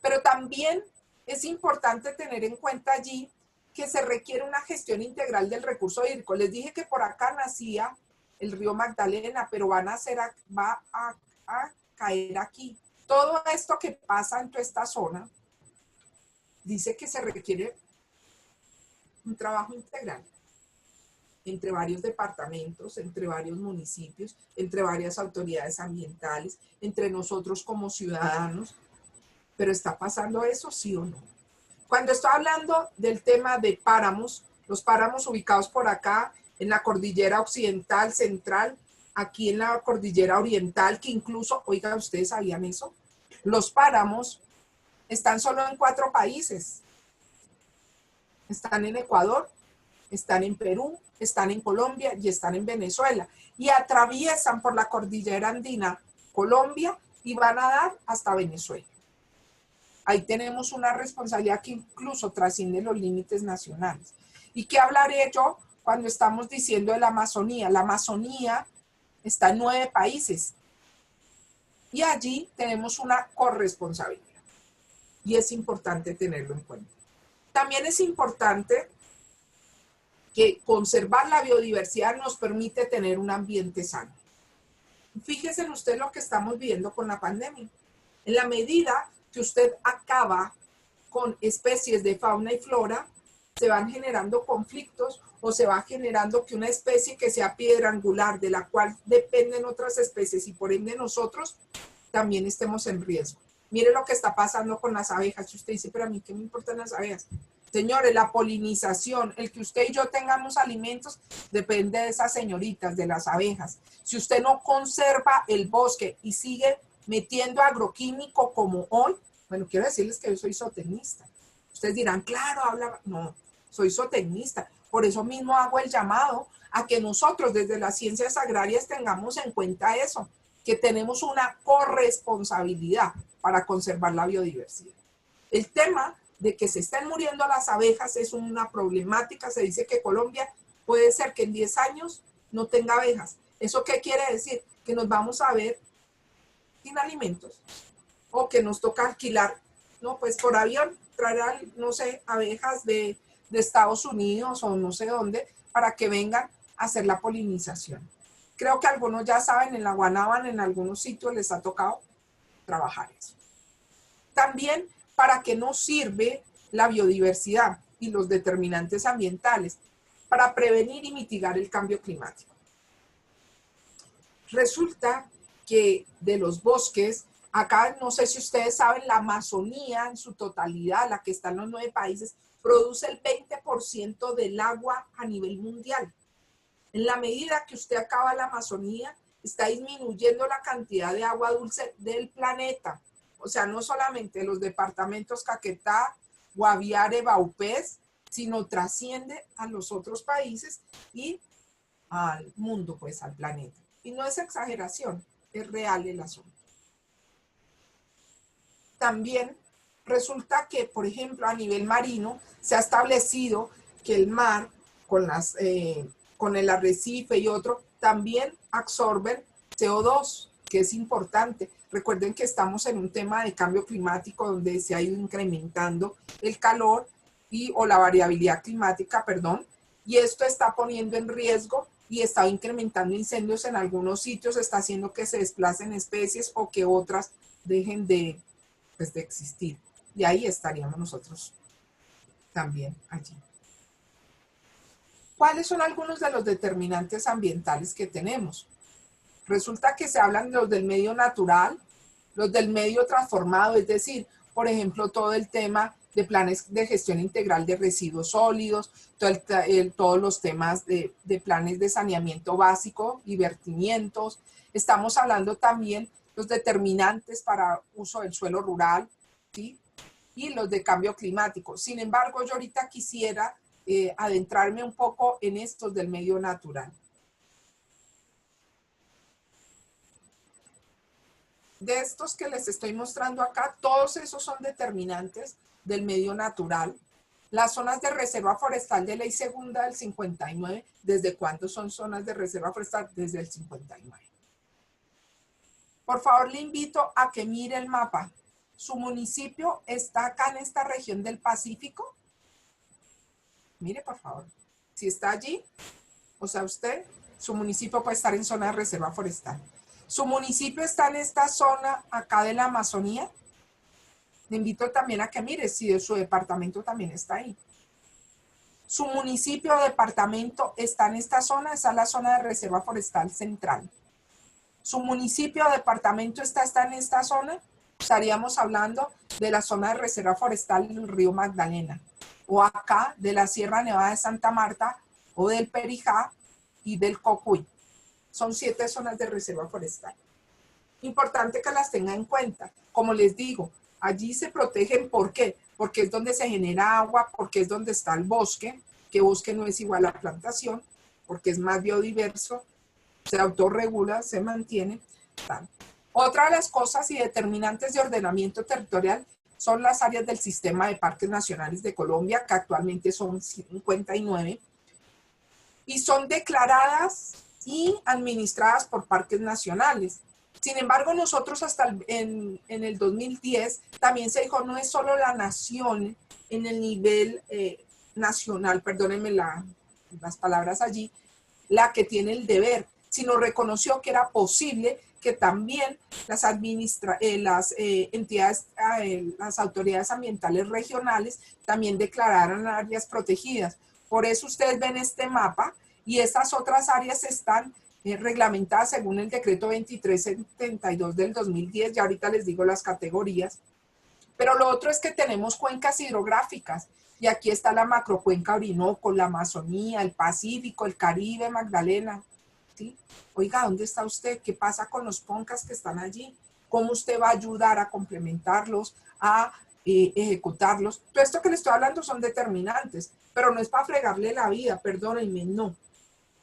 Pero también es importante tener en cuenta allí que se requiere una gestión integral del recurso hídrico. Les dije que por acá nacía el río Magdalena, pero va a caer aquí. Todo esto que pasa en toda esta zona dice que se requiere un trabajo integral entre varios departamentos, entre varios municipios, entre varias autoridades ambientales, entre nosotros como ciudadanos. ¿Pero está pasando eso, sí o no? Cuando estoy hablando del tema de páramos, los páramos ubicados por acá en la cordillera occidental, central, aquí en la cordillera oriental, que incluso, oiga, ¿ustedes sabían eso? Los páramos están solo en 4 países. Están en Ecuador, están en Perú, están en Colombia y están en Venezuela. Y atraviesan por la cordillera andina Colombia y van a dar hasta Venezuela. Ahí tenemos una responsabilidad que incluso trasciende los límites nacionales. ¿Y qué hablaré yo cuando estamos diciendo de la Amazonía? La Amazonía está en 9 países y allí tenemos una corresponsabilidad. Y es importante tenerlo en cuenta. También es importante que conservar la biodiversidad nos permite tener un ambiente sano. Fíjese en usted lo que estamos viviendo con la pandemia. En la medida que usted acaba con especies de fauna y flora, se van generando conflictos o se va generando que una especie que sea piedra angular de la cual dependen otras especies y por ende nosotros también estemos en riesgo. Mire lo que está pasando con las abejas. Si usted dice, pero a mí, ¿qué me importan las abejas? Señores, la polinización, el que usted y yo tengamos alimentos, depende de esas señoritas, de las abejas. Si usted no conserva el bosque y sigue metiendo agroquímico como hoy, bueno, quiero decirles que yo soy zootecnista. Ustedes dirán, claro, habla, no, soy zootecnista. Por eso mismo hago el llamado a que nosotros desde las ciencias agrarias tengamos en cuenta eso, que tenemos una corresponsabilidad para conservar la biodiversidad. El tema de que se están muriendo las abejas es una problemática. Se dice que Colombia puede ser que en 10 años no tenga abejas. ¿Eso qué quiere decir? Que nos vamos a ver sin alimentos o que nos toca alquilar, no, pues por avión, traer, no sé, abejas de Estados Unidos o no sé dónde para que vengan a hacer la polinización. Creo que algunos ya saben, en la Guanábana, en algunos sitios les ha tocado trabajar eso. También, ¿para qué nos sirve la biodiversidad y los determinantes ambientales? Para prevenir y mitigar el cambio climático. Resulta que de los bosques, acá no sé si ustedes saben, la Amazonía en su totalidad, la que está en los 9 países, produce el 20% del agua a nivel mundial. En la medida que usted acaba la Amazonía, está disminuyendo la cantidad de agua dulce del planeta. O sea, no solamente los departamentos Caquetá, Guaviare, Vaupés, sino trasciende a los otros países y al mundo, pues al planeta. Y no es exageración, es real el asunto. También resulta que, por ejemplo, a nivel marino se ha establecido que el mar, con el arrecife y otro, también absorben CO2, que es importante. Recuerden que estamos en un tema de cambio climático donde se ha ido incrementando el calor o la variabilidad climática, perdón, y esto está poniendo en riesgo y está incrementando incendios en algunos sitios, está haciendo que se desplacen especies o que otras dejen de existir. Y ahí estaríamos nosotros también allí. ¿Cuáles son algunos de los determinantes ambientales que tenemos? Resulta que se hablan los del medio natural, los del medio transformado, es decir, por ejemplo, todo el tema de planes de gestión integral de residuos sólidos, todos los temas de planes de saneamiento básico y vertimientos. Estamos hablando también los determinantes para uso del suelo rural, ¿sí? Y los de cambio climático. Sin embargo, yo ahorita quisiera adentrarme un poco en estos del medio natural. De estos que les estoy mostrando acá, todos esos son determinantes del medio natural. Las zonas de reserva forestal de ley segunda del 59, ¿desde cuándo son zonas de reserva forestal? Desde el 59. Por favor, le invito a que mire el mapa. ¿Su municipio está acá en esta región del Pacífico? Mire, por favor. Si está allí, o sea, su municipio puede estar en zona de reserva forestal. ¿Su municipio está en esta zona acá de la Amazonía? Le invito también a que mire si su departamento también está ahí. ¿Su municipio o departamento está en esta zona? Esa es la zona de reserva forestal central. ¿Su municipio o departamento está en esta zona? Estaríamos hablando de la zona de reserva forestal del río Magdalena, o acá de la Sierra Nevada de Santa Marta, o del Perijá y del Cocuy. Son 7 zonas de reserva forestal. Importante que las tengan en cuenta. Como les digo, allí se protegen, ¿por qué? porque es donde se genera agua, porque es donde está el bosque, que bosque no es igual a plantación, porque es más biodiverso, se autorregula, se mantiene. Tal. Otra de las cosas y determinantes de ordenamiento territorial son las áreas del sistema de parques nacionales de Colombia, que actualmente son 59, y son declaradas y administradas por parques nacionales. Sin embargo, nosotros hasta en el 2010 también se dijo, no es solo la nación en el nivel nacional, perdónenme las palabras allí, la que tiene el deber, sino reconoció que era posible que también las entidades, las autoridades ambientales regionales también declararan áreas protegidas. Por eso ustedes ven este mapa y estas otras áreas están reglamentadas según el decreto 2372 del 2010, ya ahorita les digo las categorías. Pero lo otro es que tenemos cuencas hidrográficas y aquí está la macrocuenca Orinoco, la Amazonía, el Pacífico, el Caribe, Magdalena. ¿Sí? Oiga, ¿dónde está usted? ¿Qué pasa con los PONCAS que están allí? ¿Cómo usted va a ayudar a complementarlos, a ejecutarlos? Todo esto que le estoy hablando son determinantes, pero no es para fregarle la vida, perdónenme, no.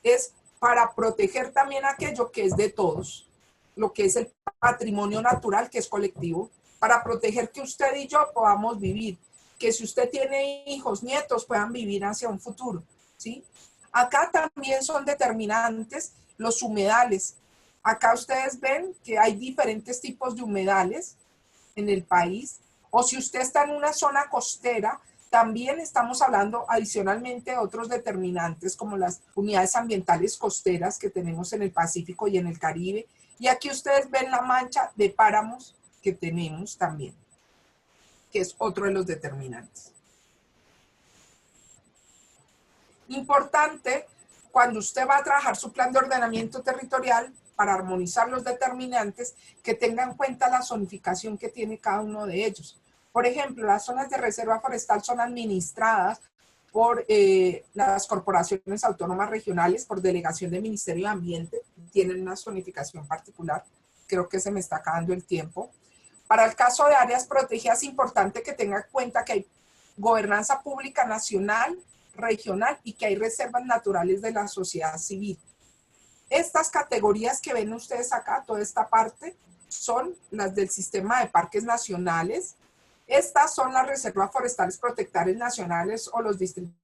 Es para proteger también aquello que es de todos, lo que es el patrimonio natural que es colectivo, para proteger que usted y yo podamos vivir, que si usted tiene hijos, nietos, puedan vivir hacia un futuro, ¿sí? Acá también son determinantes los humedales. Acá ustedes ven que hay diferentes tipos de humedales en el país, o si usted está en una zona costera, también estamos hablando adicionalmente de otros determinantes como las unidades ambientales costeras que tenemos en el Pacífico y en el Caribe. Y aquí ustedes ven la mancha de páramos que tenemos también, que es otro de los determinantes. Importante, cuando usted va a trabajar su plan de ordenamiento territorial para armonizar los determinantes, que tenga en cuenta la zonificación que tiene cada uno de ellos. Por ejemplo, las zonas de reserva forestal son administradas por las corporaciones autónomas regionales, por delegación del Ministerio de Ambiente, tienen una zonificación particular, creo que se me está acabando el tiempo. Para el caso de áreas protegidas es importante que tenga en cuenta que hay gobernanza pública nacional, regional y que hay reservas naturales de la sociedad civil. Estas categorías que ven ustedes acá, toda esta parte, son las del sistema de parques nacionales. Estas son las reservas forestales protectores nacionales o los distritos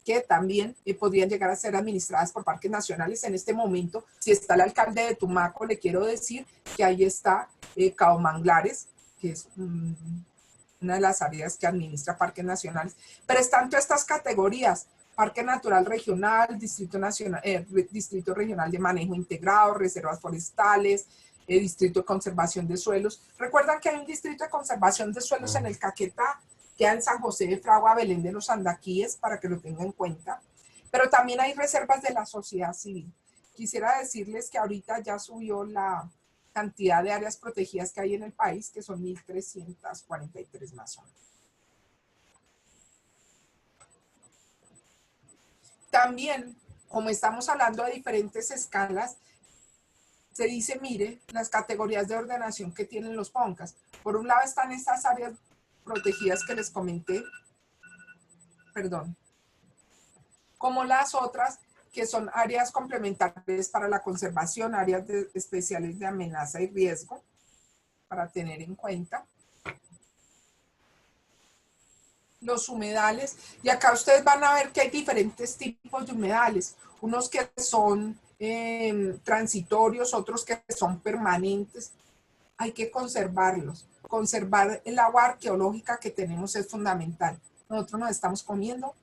que también podrían llegar a ser administradas por parques nacionales. En este momento, si está el alcalde de Tumaco, le quiero decir que ahí está Cabo Manglares, que es una de las áreas que administra parques nacionales. Pero están todas estas categorías: Parque Natural Regional, Distrito Regional de Manejo Integrado, Reservas Forestales, Distrito de Conservación de Suelos. Recuerdan que hay un Distrito de Conservación de Suelos en el Caquetá, queda en San José de Fragua, Belén de los Andaquíes, para que lo tengan en cuenta. Pero también hay reservas de la sociedad civil. Quisiera decirles que ahorita ya subió la cantidad de áreas protegidas que hay en el país, que son 1.343 más o menos. También, como estamos hablando de diferentes escalas, se dice, mire, las categorías de ordenación que tienen los PONCAS. Por un lado están estas áreas protegidas que les comenté, como las otras que son áreas complementarias para la conservación, áreas especiales de amenaza y riesgo, para tener en cuenta. Los humedales, y acá ustedes van a ver que hay diferentes tipos de humedales, unos que son transitorios, otros que son permanentes. Hay que conservarlos. Conservar el agua arqueológica que tenemos es fundamental. Nosotros nos estamos comiendo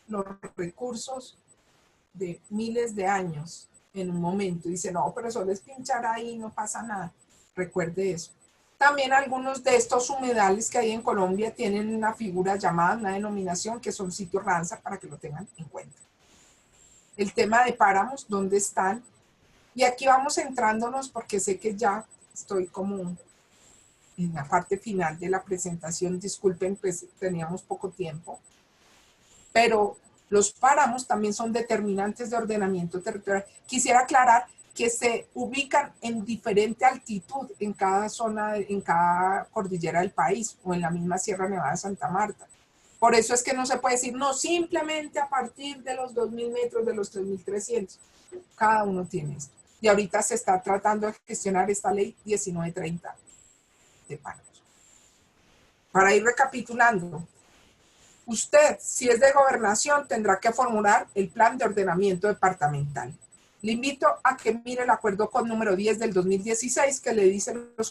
los recursos de miles de años en un momento. Dice, no, pero solo es pinchar ahí, no pasa nada. Recuerde eso. También algunos de estos humedales que hay en Colombia tienen una figura llamada, una denominación, que son sitios Ramsar, para que lo tengan en cuenta. El tema de páramos, ¿dónde están? Y aquí vamos centrándonos porque sé que ya estoy como en la parte final de la presentación. Disculpen, pues teníamos poco tiempo. Pero los páramos también son determinantes de ordenamiento territorial. Quisiera aclarar que se ubican en diferente altitud en cada zona, en cada cordillera del país o en la misma Sierra Nevada de Santa Marta. Por eso es que no se puede decir, no, simplemente a partir de los 2.000 metros, de los 3.300. Cada uno tiene esto. Y ahorita se está tratando de gestionar esta ley 1930 de páramos. Para ir recapitulando, usted, si es de gobernación, tendrá que formular el plan de ordenamiento departamental. Le invito a que mire el acuerdo con número 10 del 2016, que le dice los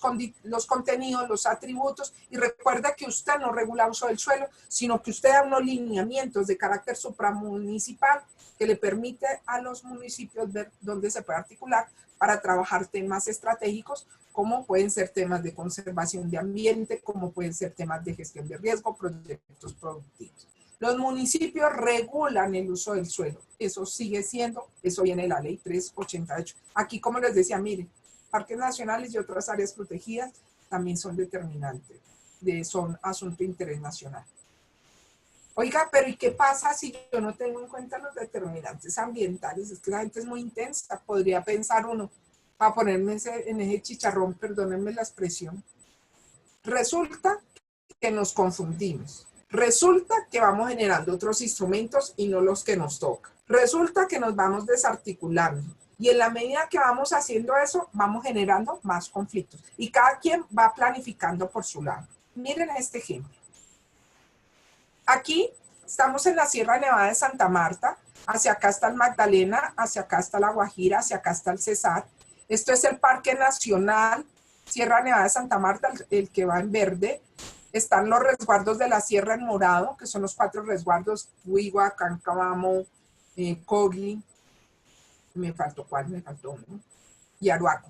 contenidos, los atributos, y recuerda que usted no regula uso del suelo, sino que usted da unos lineamientos de carácter supramunicipal que le permite a los municipios ver dónde se puede articular para trabajar temas estratégicos, como pueden ser temas de conservación de ambiente, como pueden ser temas de gestión de riesgo, proyectos productivos. Los municipios regulan el uso del suelo. Eso sigue siendo, eso viene de la ley 388. Aquí, como les decía, miren, parques nacionales y otras áreas protegidas también son determinantes, son asunto de interés nacional. Oiga, pero ¿y qué pasa si yo no tengo en cuenta los determinantes ambientales? Es que la gente es muy intensa. Podría pensar uno, para ponerme en ese chicharrón, perdónenme la expresión. Resulta que nos confundimos. Resulta que vamos generando otros instrumentos y no los que nos tocan. Resulta que nos vamos desarticulando. Y en la medida que vamos haciendo eso, vamos generando más conflictos. Y cada quien va planificando por su lado. Miren este ejemplo. Aquí estamos en la Sierra Nevada de Santa Marta. Hacia acá está el Magdalena, hacia acá está la Guajira, hacia acá está el Cesar. Esto es el Parque Nacional Sierra Nevada de Santa Marta, el que va en verde. Están los resguardos de la sierra en morado, que son los 4 resguardos: Huigua, Cancabamo, Cogui, me faltó uno, y Aruaco.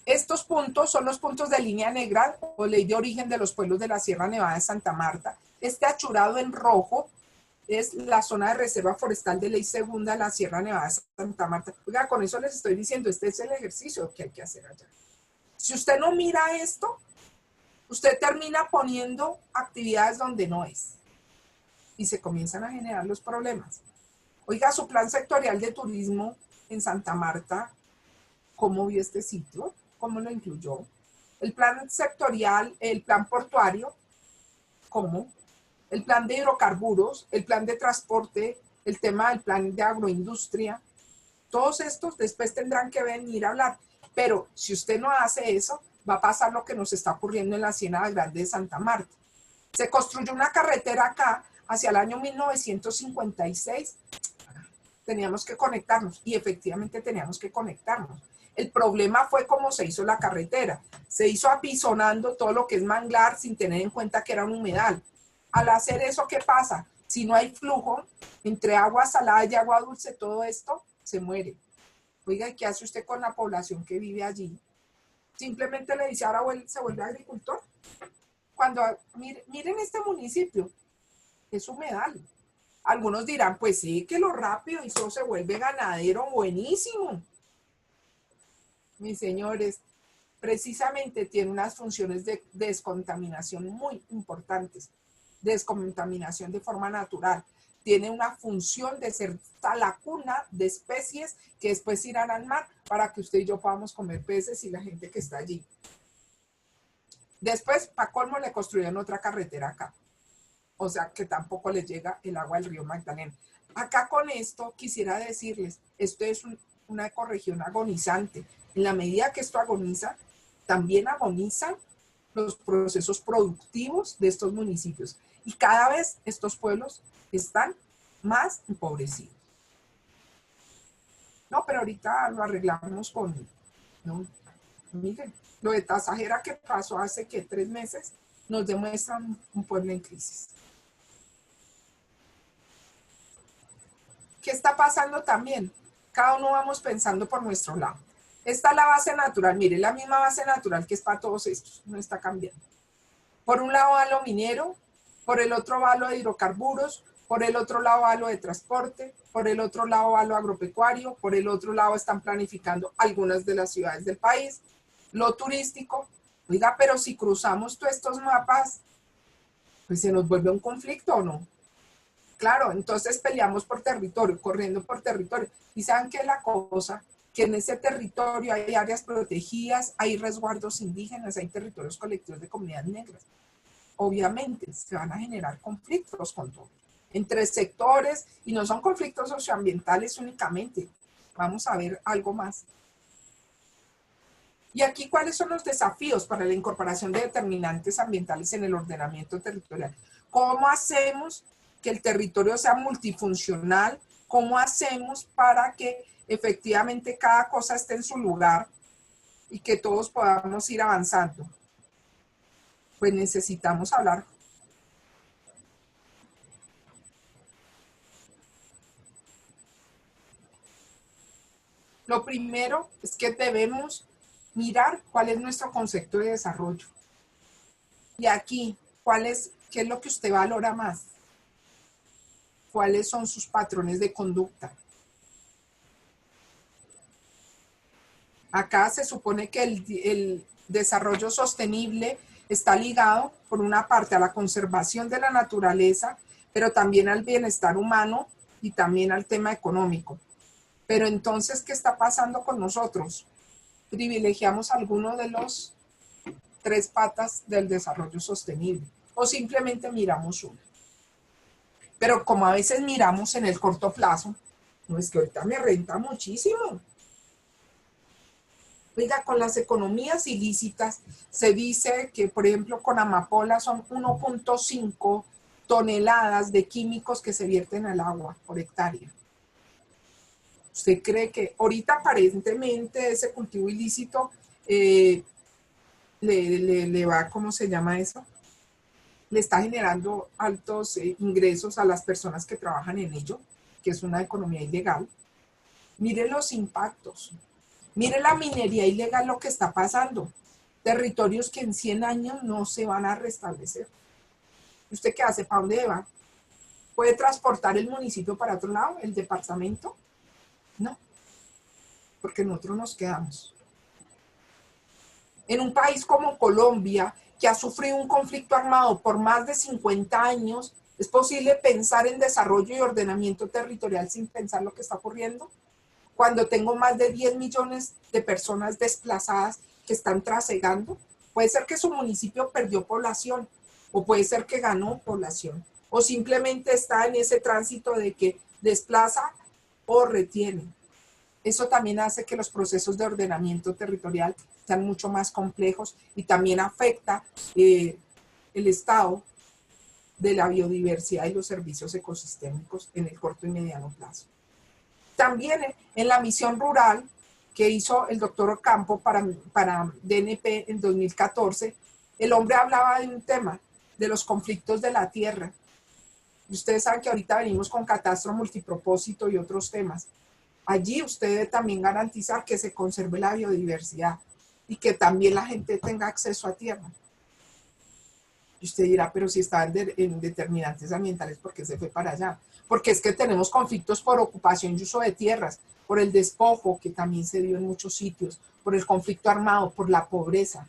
Estos puntos son los puntos de línea negra o ley de origen de los pueblos de la Sierra Nevada de Santa Marta. Este achurado en rojo es la zona de reserva forestal de ley segunda de la Sierra Nevada de Santa Marta. Oiga, con eso les estoy diciendo, este es el ejercicio que hay que hacer allá. Si usted no mira esto, usted termina poniendo actividades donde no es. Y se comienzan a generar los problemas. Oiga, su plan sectorial de turismo en Santa Marta, ¿cómo vio este sitio? ¿Cómo lo incluyó? El plan sectorial, el plan portuario, ¿cómo? El plan de hidrocarburos, el plan de transporte, el tema del plan de agroindustria. Todos estos después tendrán que venir a hablar. Pero si usted no hace eso, va a pasar lo que nos está ocurriendo en la Ciénaga Grande de Santa Marta. Se construyó una carretera acá hacia el año 1956. Teníamos que conectarnos y efectivamente teníamos que conectarnos. El problema fue cómo se hizo la carretera. Se hizo apisonando todo lo que es manglar sin tener en cuenta que era un humedal. Al hacer eso, ¿qué pasa? Si no hay flujo entre agua salada y agua dulce, todo esto se muere. Oiga, ¿y qué hace usted con la población que vive allí? Simplemente le dice, ahora se vuelve agricultor. Cuando, miren este municipio, es humedal. Algunos dirán, pues sí, que lo rápido y eso se vuelve ganadero buenísimo. Mis señores, precisamente tiene unas funciones de descontaminación muy importantes. Descontaminación de forma natural. Tiene una función de ser la cuna de especies que después irán al mar para que usted y yo podamos comer peces y la gente que está allí. Después, para colmo, le construyeron otra carretera acá. O sea, que tampoco les llega el agua del río Magdalena. Acá con esto quisiera decirles, esto es una ecorregión agonizante. En la medida que esto agoniza, también agonizan los procesos productivos de estos municipios. Y cada vez estos pueblos están más empobrecidos. No, pero ahorita lo arreglamos con... No, miren, lo de Tasajera que pasó hace, ¿qué? 3 meses, nos demuestra un pueblo en crisis. ¿Qué está pasando también? Cada uno vamos pensando por nuestro lado. Esta es la base natural, mire, la misma base natural que es para todos estos, no está cambiando. Por un lado va lo minero, por el otro va lo de hidrocarburos, por el otro lado va lo de transporte, por el otro lado va lo agropecuario, por el otro lado están planificando algunas de las ciudades del país, lo turístico. Oiga, pero si cruzamos todos estos mapas, pues se nos vuelve un conflicto, ¿o no? Claro, entonces peleamos por territorio, corriendo por territorio. ¿Y saben qué es la cosa? que en ese territorio hay áreas protegidas, hay resguardos indígenas, hay territorios colectivos de comunidades negras. Obviamente se van a generar conflictos con todo, entre sectores, y no son conflictos socioambientales únicamente. Vamos a ver algo más. Y aquí, ¿cuáles son los desafíos para la incorporación de determinantes ambientales en el ordenamiento territorial? ¿Cómo hacemos que el territorio sea multifuncional? ¿Cómo hacemos para que efectivamente cada cosa esté en su lugar y que todos podamos ir avanzando? Pues necesitamos hablar. Lo primero es que debemos mirar cuál es nuestro concepto de desarrollo. Y aquí, ¿qué es lo que usted valora más? ¿Cuáles son sus patrones de conducta? Acá se supone que el desarrollo sostenible está ligado, por una parte, a la conservación de la naturaleza, pero también al bienestar humano y también al tema económico. Pero entonces, ¿qué está pasando con nosotros? Privilegiamos alguno de los 3 patas del desarrollo sostenible o simplemente miramos una. Pero como a veces miramos en el corto plazo, no es que ahorita me renta muchísimo. Oiga, con las economías ilícitas se dice que, por ejemplo, con amapola son 1.5 toneladas de químicos que se vierten al agua por hectárea. ¿Usted cree que ahorita aparentemente ese cultivo ilícito le va, ¿cómo se llama eso? Le está generando altos ingresos a las personas que trabajan en ello, que es una economía ilegal? Mire los impactos. Mire la minería ilegal, lo que está pasando. Territorios que en 100 años no se van a restablecer. ¿Usted qué hace? ¿Para dónde va? ¿Puede transportar el municipio para otro lado, el departamento? No, porque nosotros nos quedamos. En un país como Colombia, que ha sufrido un conflicto armado por más de 50 años, ¿es posible pensar en desarrollo y ordenamiento territorial sin pensar lo que está ocurriendo? Cuando tengo más de 10 millones de personas desplazadas que están trasegando, puede ser que su municipio perdió población, o puede ser que ganó población, o simplemente está en ese tránsito de que desplaza o retiene. Eso también hace que los procesos de ordenamiento territorial sean mucho más complejos y también afecta el estado de la biodiversidad y los servicios ecosistémicos en el corto y mediano plazo. También en la misión rural que hizo el doctor Ocampo para DNP en 2014, el hombre hablaba de un tema, de los conflictos de la tierra. Y ustedes saben que ahorita venimos con catastro multipropósito y otros temas. Allí usted debe también garantizar que se conserve la biodiversidad y que también la gente tenga acceso a tierra. Y usted dirá, pero si está en determinantes ambientales, ¿por qué se fue para allá? Porque es que tenemos conflictos por ocupación y uso de tierras, por el despojo, que también se dio en muchos sitios, por el conflicto armado, por la pobreza,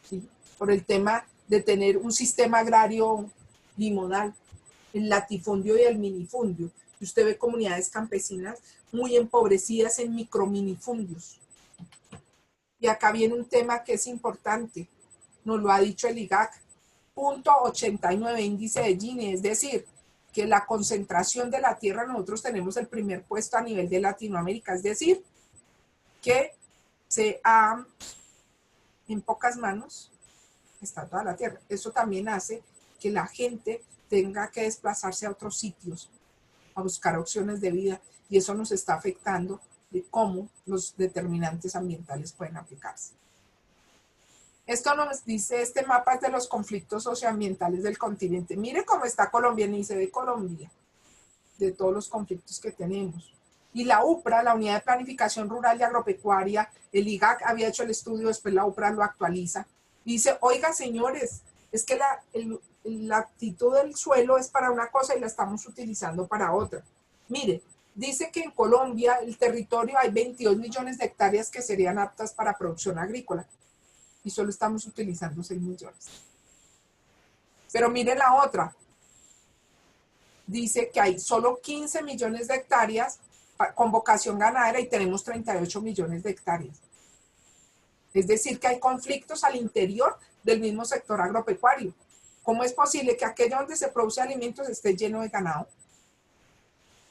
¿sí? Por el tema de tener un sistema agrario bimodal, el latifundio y el minifundio. Y usted ve comunidades campesinas muy empobrecidas en microminifundios. Y acá viene un tema que es importante, nos lo ha dicho el IGAC, 0.89 índice de Gini, es decir, que la concentración de la tierra, nosotros tenemos el primer puesto a nivel de Latinoamérica, es decir, que en pocas manos está toda la tierra. Eso también hace que la gente tenga que desplazarse a otros sitios, a buscar opciones de vida, y eso nos está afectando de cómo los determinantes ambientales pueden aplicarse. Esto nos dice, este mapa es de los conflictos socioambientales del continente. Mire cómo está Colombia, ni se ve Colombia, de todos los conflictos que tenemos. Y la UPRA, la Unidad de Planificación Rural y Agropecuaria, el IGAC había hecho el estudio, después la UPRA lo actualiza. Y dice, oiga señores, es que la actitud del suelo es para una cosa y la estamos utilizando para otra. Mire, dice que en Colombia, el territorio, hay 22 millones de hectáreas que serían aptas para producción agrícola. Y solo estamos utilizando 6 millones. Pero mire la otra. Dice que hay solo 15 millones de hectáreas con vocación ganadera y tenemos 38 millones de hectáreas. Es decir, que hay conflictos al interior del mismo sector agropecuario. ¿Cómo es posible que aquello donde se produce alimentos esté lleno de ganado?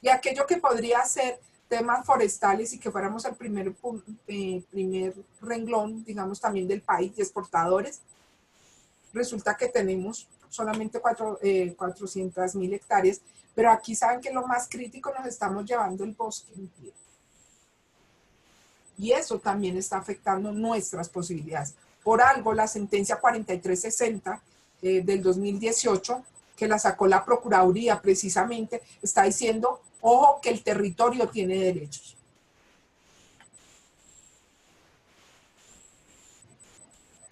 Y aquello que podría ser temas forestales y que fuéramos el primer renglón, digamos, también del país de exportadores, resulta que tenemos solamente 400.000 hectáreas, pero aquí saben que lo más crítico nos estamos llevando el bosque en pie. Y eso también está afectando nuestras posibilidades. Por algo, la sentencia 4360 del 2018, que la sacó la Procuraduría precisamente, está diciendo, ojo, que el territorio tiene derechos.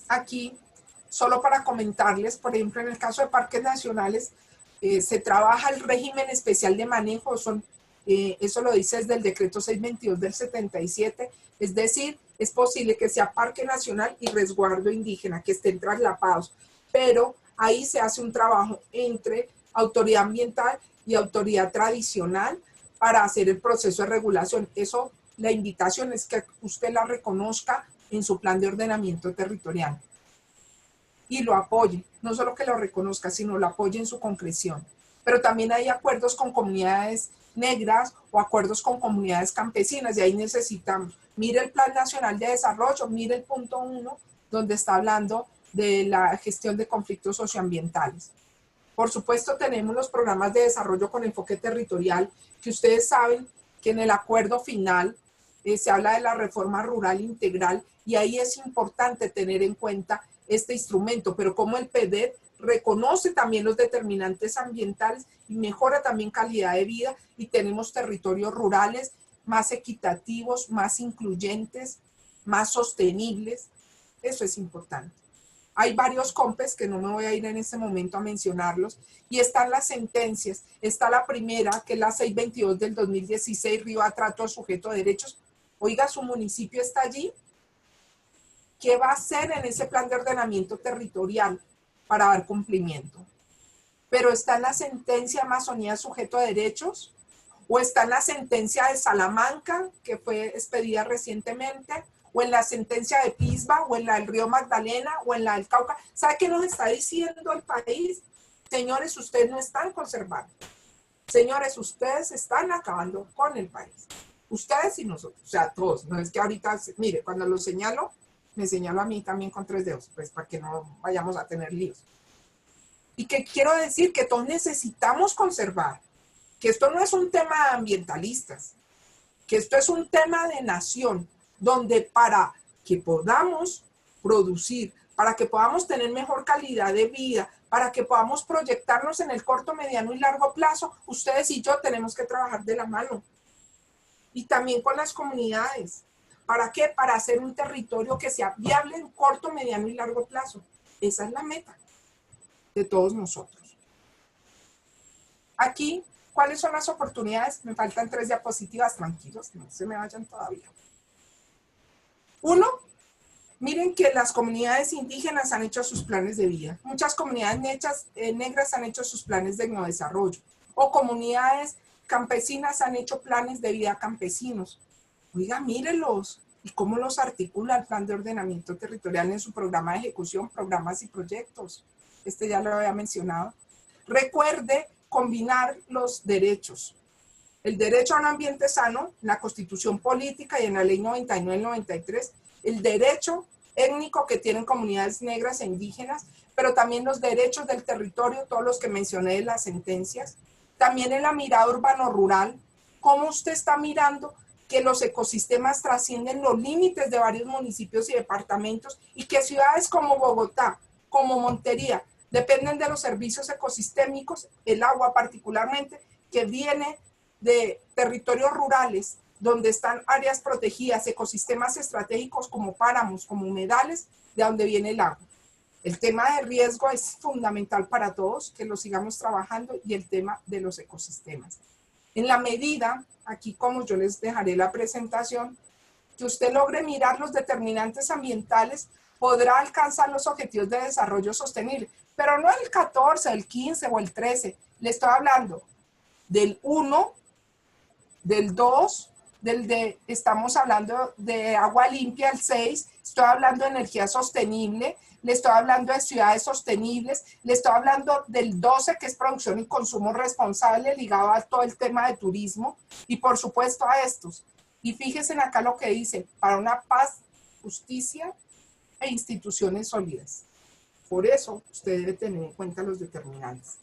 Aquí, solo para comentarles, por ejemplo, en el caso de parques nacionales, se trabaja el régimen especial de manejo, eso lo dice desde el decreto 622 del 77, es decir, es posible que sea parque nacional y resguardo indígena, que estén traslapados, pero ahí se hace un trabajo entre autoridad ambiental y autoridad tradicional para hacer el proceso de regulación. Eso, la invitación es que usted la reconozca en su plan de ordenamiento territorial y lo apoye, no solo que lo reconozca, sino lo apoye en su concreción. Pero también hay acuerdos con comunidades negras o acuerdos con comunidades campesinas y ahí necesitamos, mire el Plan Nacional de Desarrollo, mire el punto 1, donde está hablando de la gestión de conflictos socioambientales. Por supuesto, tenemos los programas de desarrollo con enfoque territorial, que ustedes saben que en el acuerdo final se habla de la reforma rural integral y ahí es importante tener en cuenta este instrumento, pero como el PEDET reconoce también los determinantes ambientales y mejora también calidad de vida y tenemos territorios rurales más equitativos, más incluyentes, más sostenibles. Eso es importante. Hay varios COMPES que no me voy a ir en este momento a mencionarlos y están las sentencias. Está la primera, que es la 622 del 2016, Río a Trato Sujeto de Derechos. Oiga, su municipio está allí. ¿Qué va a hacer en ese plan de ordenamiento territorial para dar cumplimiento? Pero está en la sentencia Amazonía Sujeto de Derechos, o está en la sentencia de Salamanca, que fue expedida recientemente, o en la sentencia de Pisba, o en la del Río Magdalena, o en la del Cauca. ¿Sabe qué nos está diciendo el país? Señores, ustedes no están conservando. Señores, ustedes están acabando con el país. Ustedes y nosotros, o sea, todos. No es que ahorita, mire, cuando lo señalo, me señalo a mí también con 3 dedos, pues para que no vayamos a tener líos. Y que quiero decir que todos necesitamos conservar, que esto no es un tema de ambientalistas, que esto es un tema de nación, donde para que podamos producir, para que podamos tener mejor calidad de vida, para que podamos proyectarnos en el corto, mediano y largo plazo, ustedes y yo tenemos que trabajar de la mano. Y también con las comunidades. ¿Para qué? Para hacer un territorio que sea viable en corto, mediano y largo plazo. Esa es la meta de todos nosotros. Aquí, ¿cuáles son las oportunidades? Me faltan 3 diapositivas, tranquilos, no se me vayan todavía. 1, miren que las comunidades indígenas han hecho sus planes de vida. Muchas comunidades negras han hecho sus planes de desarrollo. O comunidades campesinas han hecho planes de vida campesinos. Oiga, mírenlos. ¿Y cómo los articula el Plan de Ordenamiento Territorial en su programa de ejecución, programas y proyectos? Este ya lo había mencionado. Recuerde combinar los derechos. El derecho a un ambiente sano, la Constitución Política y en la Ley 99-93, el derecho étnico que tienen comunidades negras e indígenas, pero también los derechos del territorio, todos los que mencioné en las sentencias. También en la mirada urbano-rural, cómo usted está mirando que los ecosistemas trascienden los límites de varios municipios y departamentos y que ciudades como Bogotá, como Montería, dependen de los servicios ecosistémicos, el agua particularmente, que viene de territorios rurales, donde están áreas protegidas, ecosistemas estratégicos como páramos, como humedales, de donde viene el agua. El tema de riesgo es fundamental para todos, que lo sigamos trabajando, y el tema de los ecosistemas. En la medida, aquí como yo les dejaré la presentación, que usted logre mirar los determinantes ambientales, podrá alcanzar los objetivos de desarrollo sostenible, pero no el 14, el 15 o el 13, le estoy hablando del 1 Del 2, estamos hablando de agua limpia, el 6, estoy hablando de energía sostenible, le estoy hablando de ciudades sostenibles, le estoy hablando del 12, que es producción y consumo responsable, ligado a todo el tema de turismo, y por supuesto a estos. Y fíjense acá lo que dice, para una paz, justicia e instituciones sólidas. Por eso usted debe tener en cuenta los determinantes.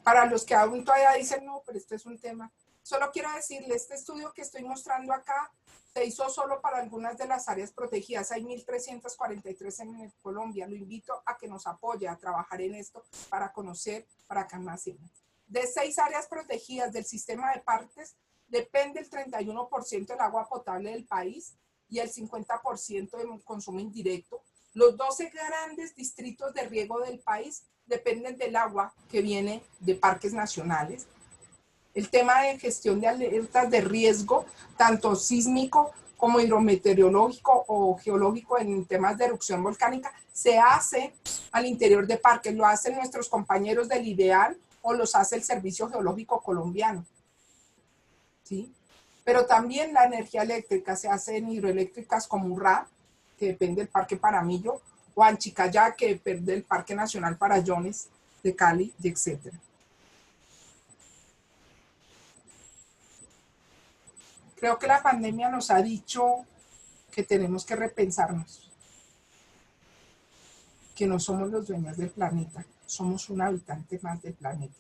Para los que aún todavía dicen, no, pero este es un tema. Solo quiero decirle, este estudio que estoy mostrando acá se hizo solo para algunas de las áreas protegidas. Hay 1.343 en Colombia. Lo invito a que nos apoye a trabajar en esto para conocer, para que más siguen. De 6 áreas protegidas del sistema de parques, depende el 31% del agua potable del país y el 50% de consumo indirecto. Los 12 grandes distritos de riego del país dependen del agua que viene de parques nacionales. El tema de gestión de alertas de riesgo, tanto sísmico como hidrometeorológico o geológico en temas de erupción volcánica, se hace al interior de parques, lo hacen nuestros compañeros del IDEAL o los hace el Servicio Geológico Colombiano. ¿Sí? Pero también la energía eléctrica se hace en hidroeléctricas como Urrá, que depende del Parque Paramillo, o Anchicayá, que depende del Parque Nacional Farallones de Cali, y etc. Creo que la pandemia nos ha dicho que tenemos que repensarnos, que no somos los dueños del planeta, somos un habitante más del planeta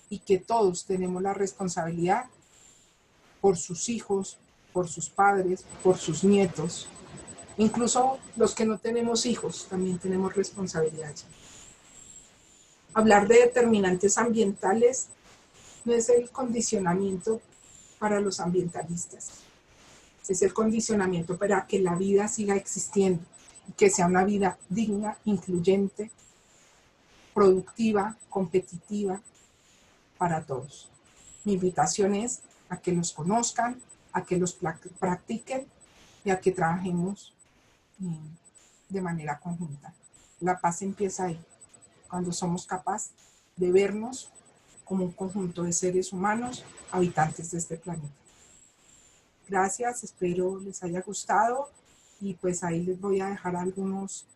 y que todos tenemos la responsabilidad por sus hijos, por sus padres, por sus nietos. Incluso los que no tenemos hijos también tenemos responsabilidades. Hablar de determinantes ambientales no es el condicionamiento para los ambientalistas, es el condicionamiento para que la vida siga existiendo y que sea una vida digna, incluyente, productiva, competitiva para todos. Mi invitación es a que los conozcan, a que los practiquen y a que trabajemos de manera conjunta. La paz empieza ahí, cuando somos capaces de vernos como un conjunto de seres humanos habitantes de este planeta. Gracias, espero les haya gustado y pues ahí les voy a dejar algunos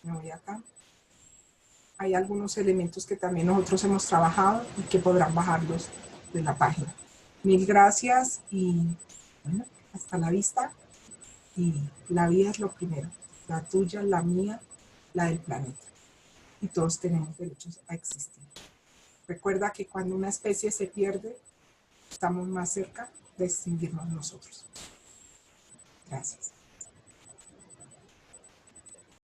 me voy acá. Hay algunos elementos que también nosotros hemos trabajado y que podrán bajarlos de la página. Mil gracias y bueno, hasta la vista. Y la vida es lo primero, la tuya, la mía, la del planeta. Y todos tenemos derechos a existir. Recuerda que cuando una especie se pierde, estamos más cerca de extinguirnos nosotros. Gracias.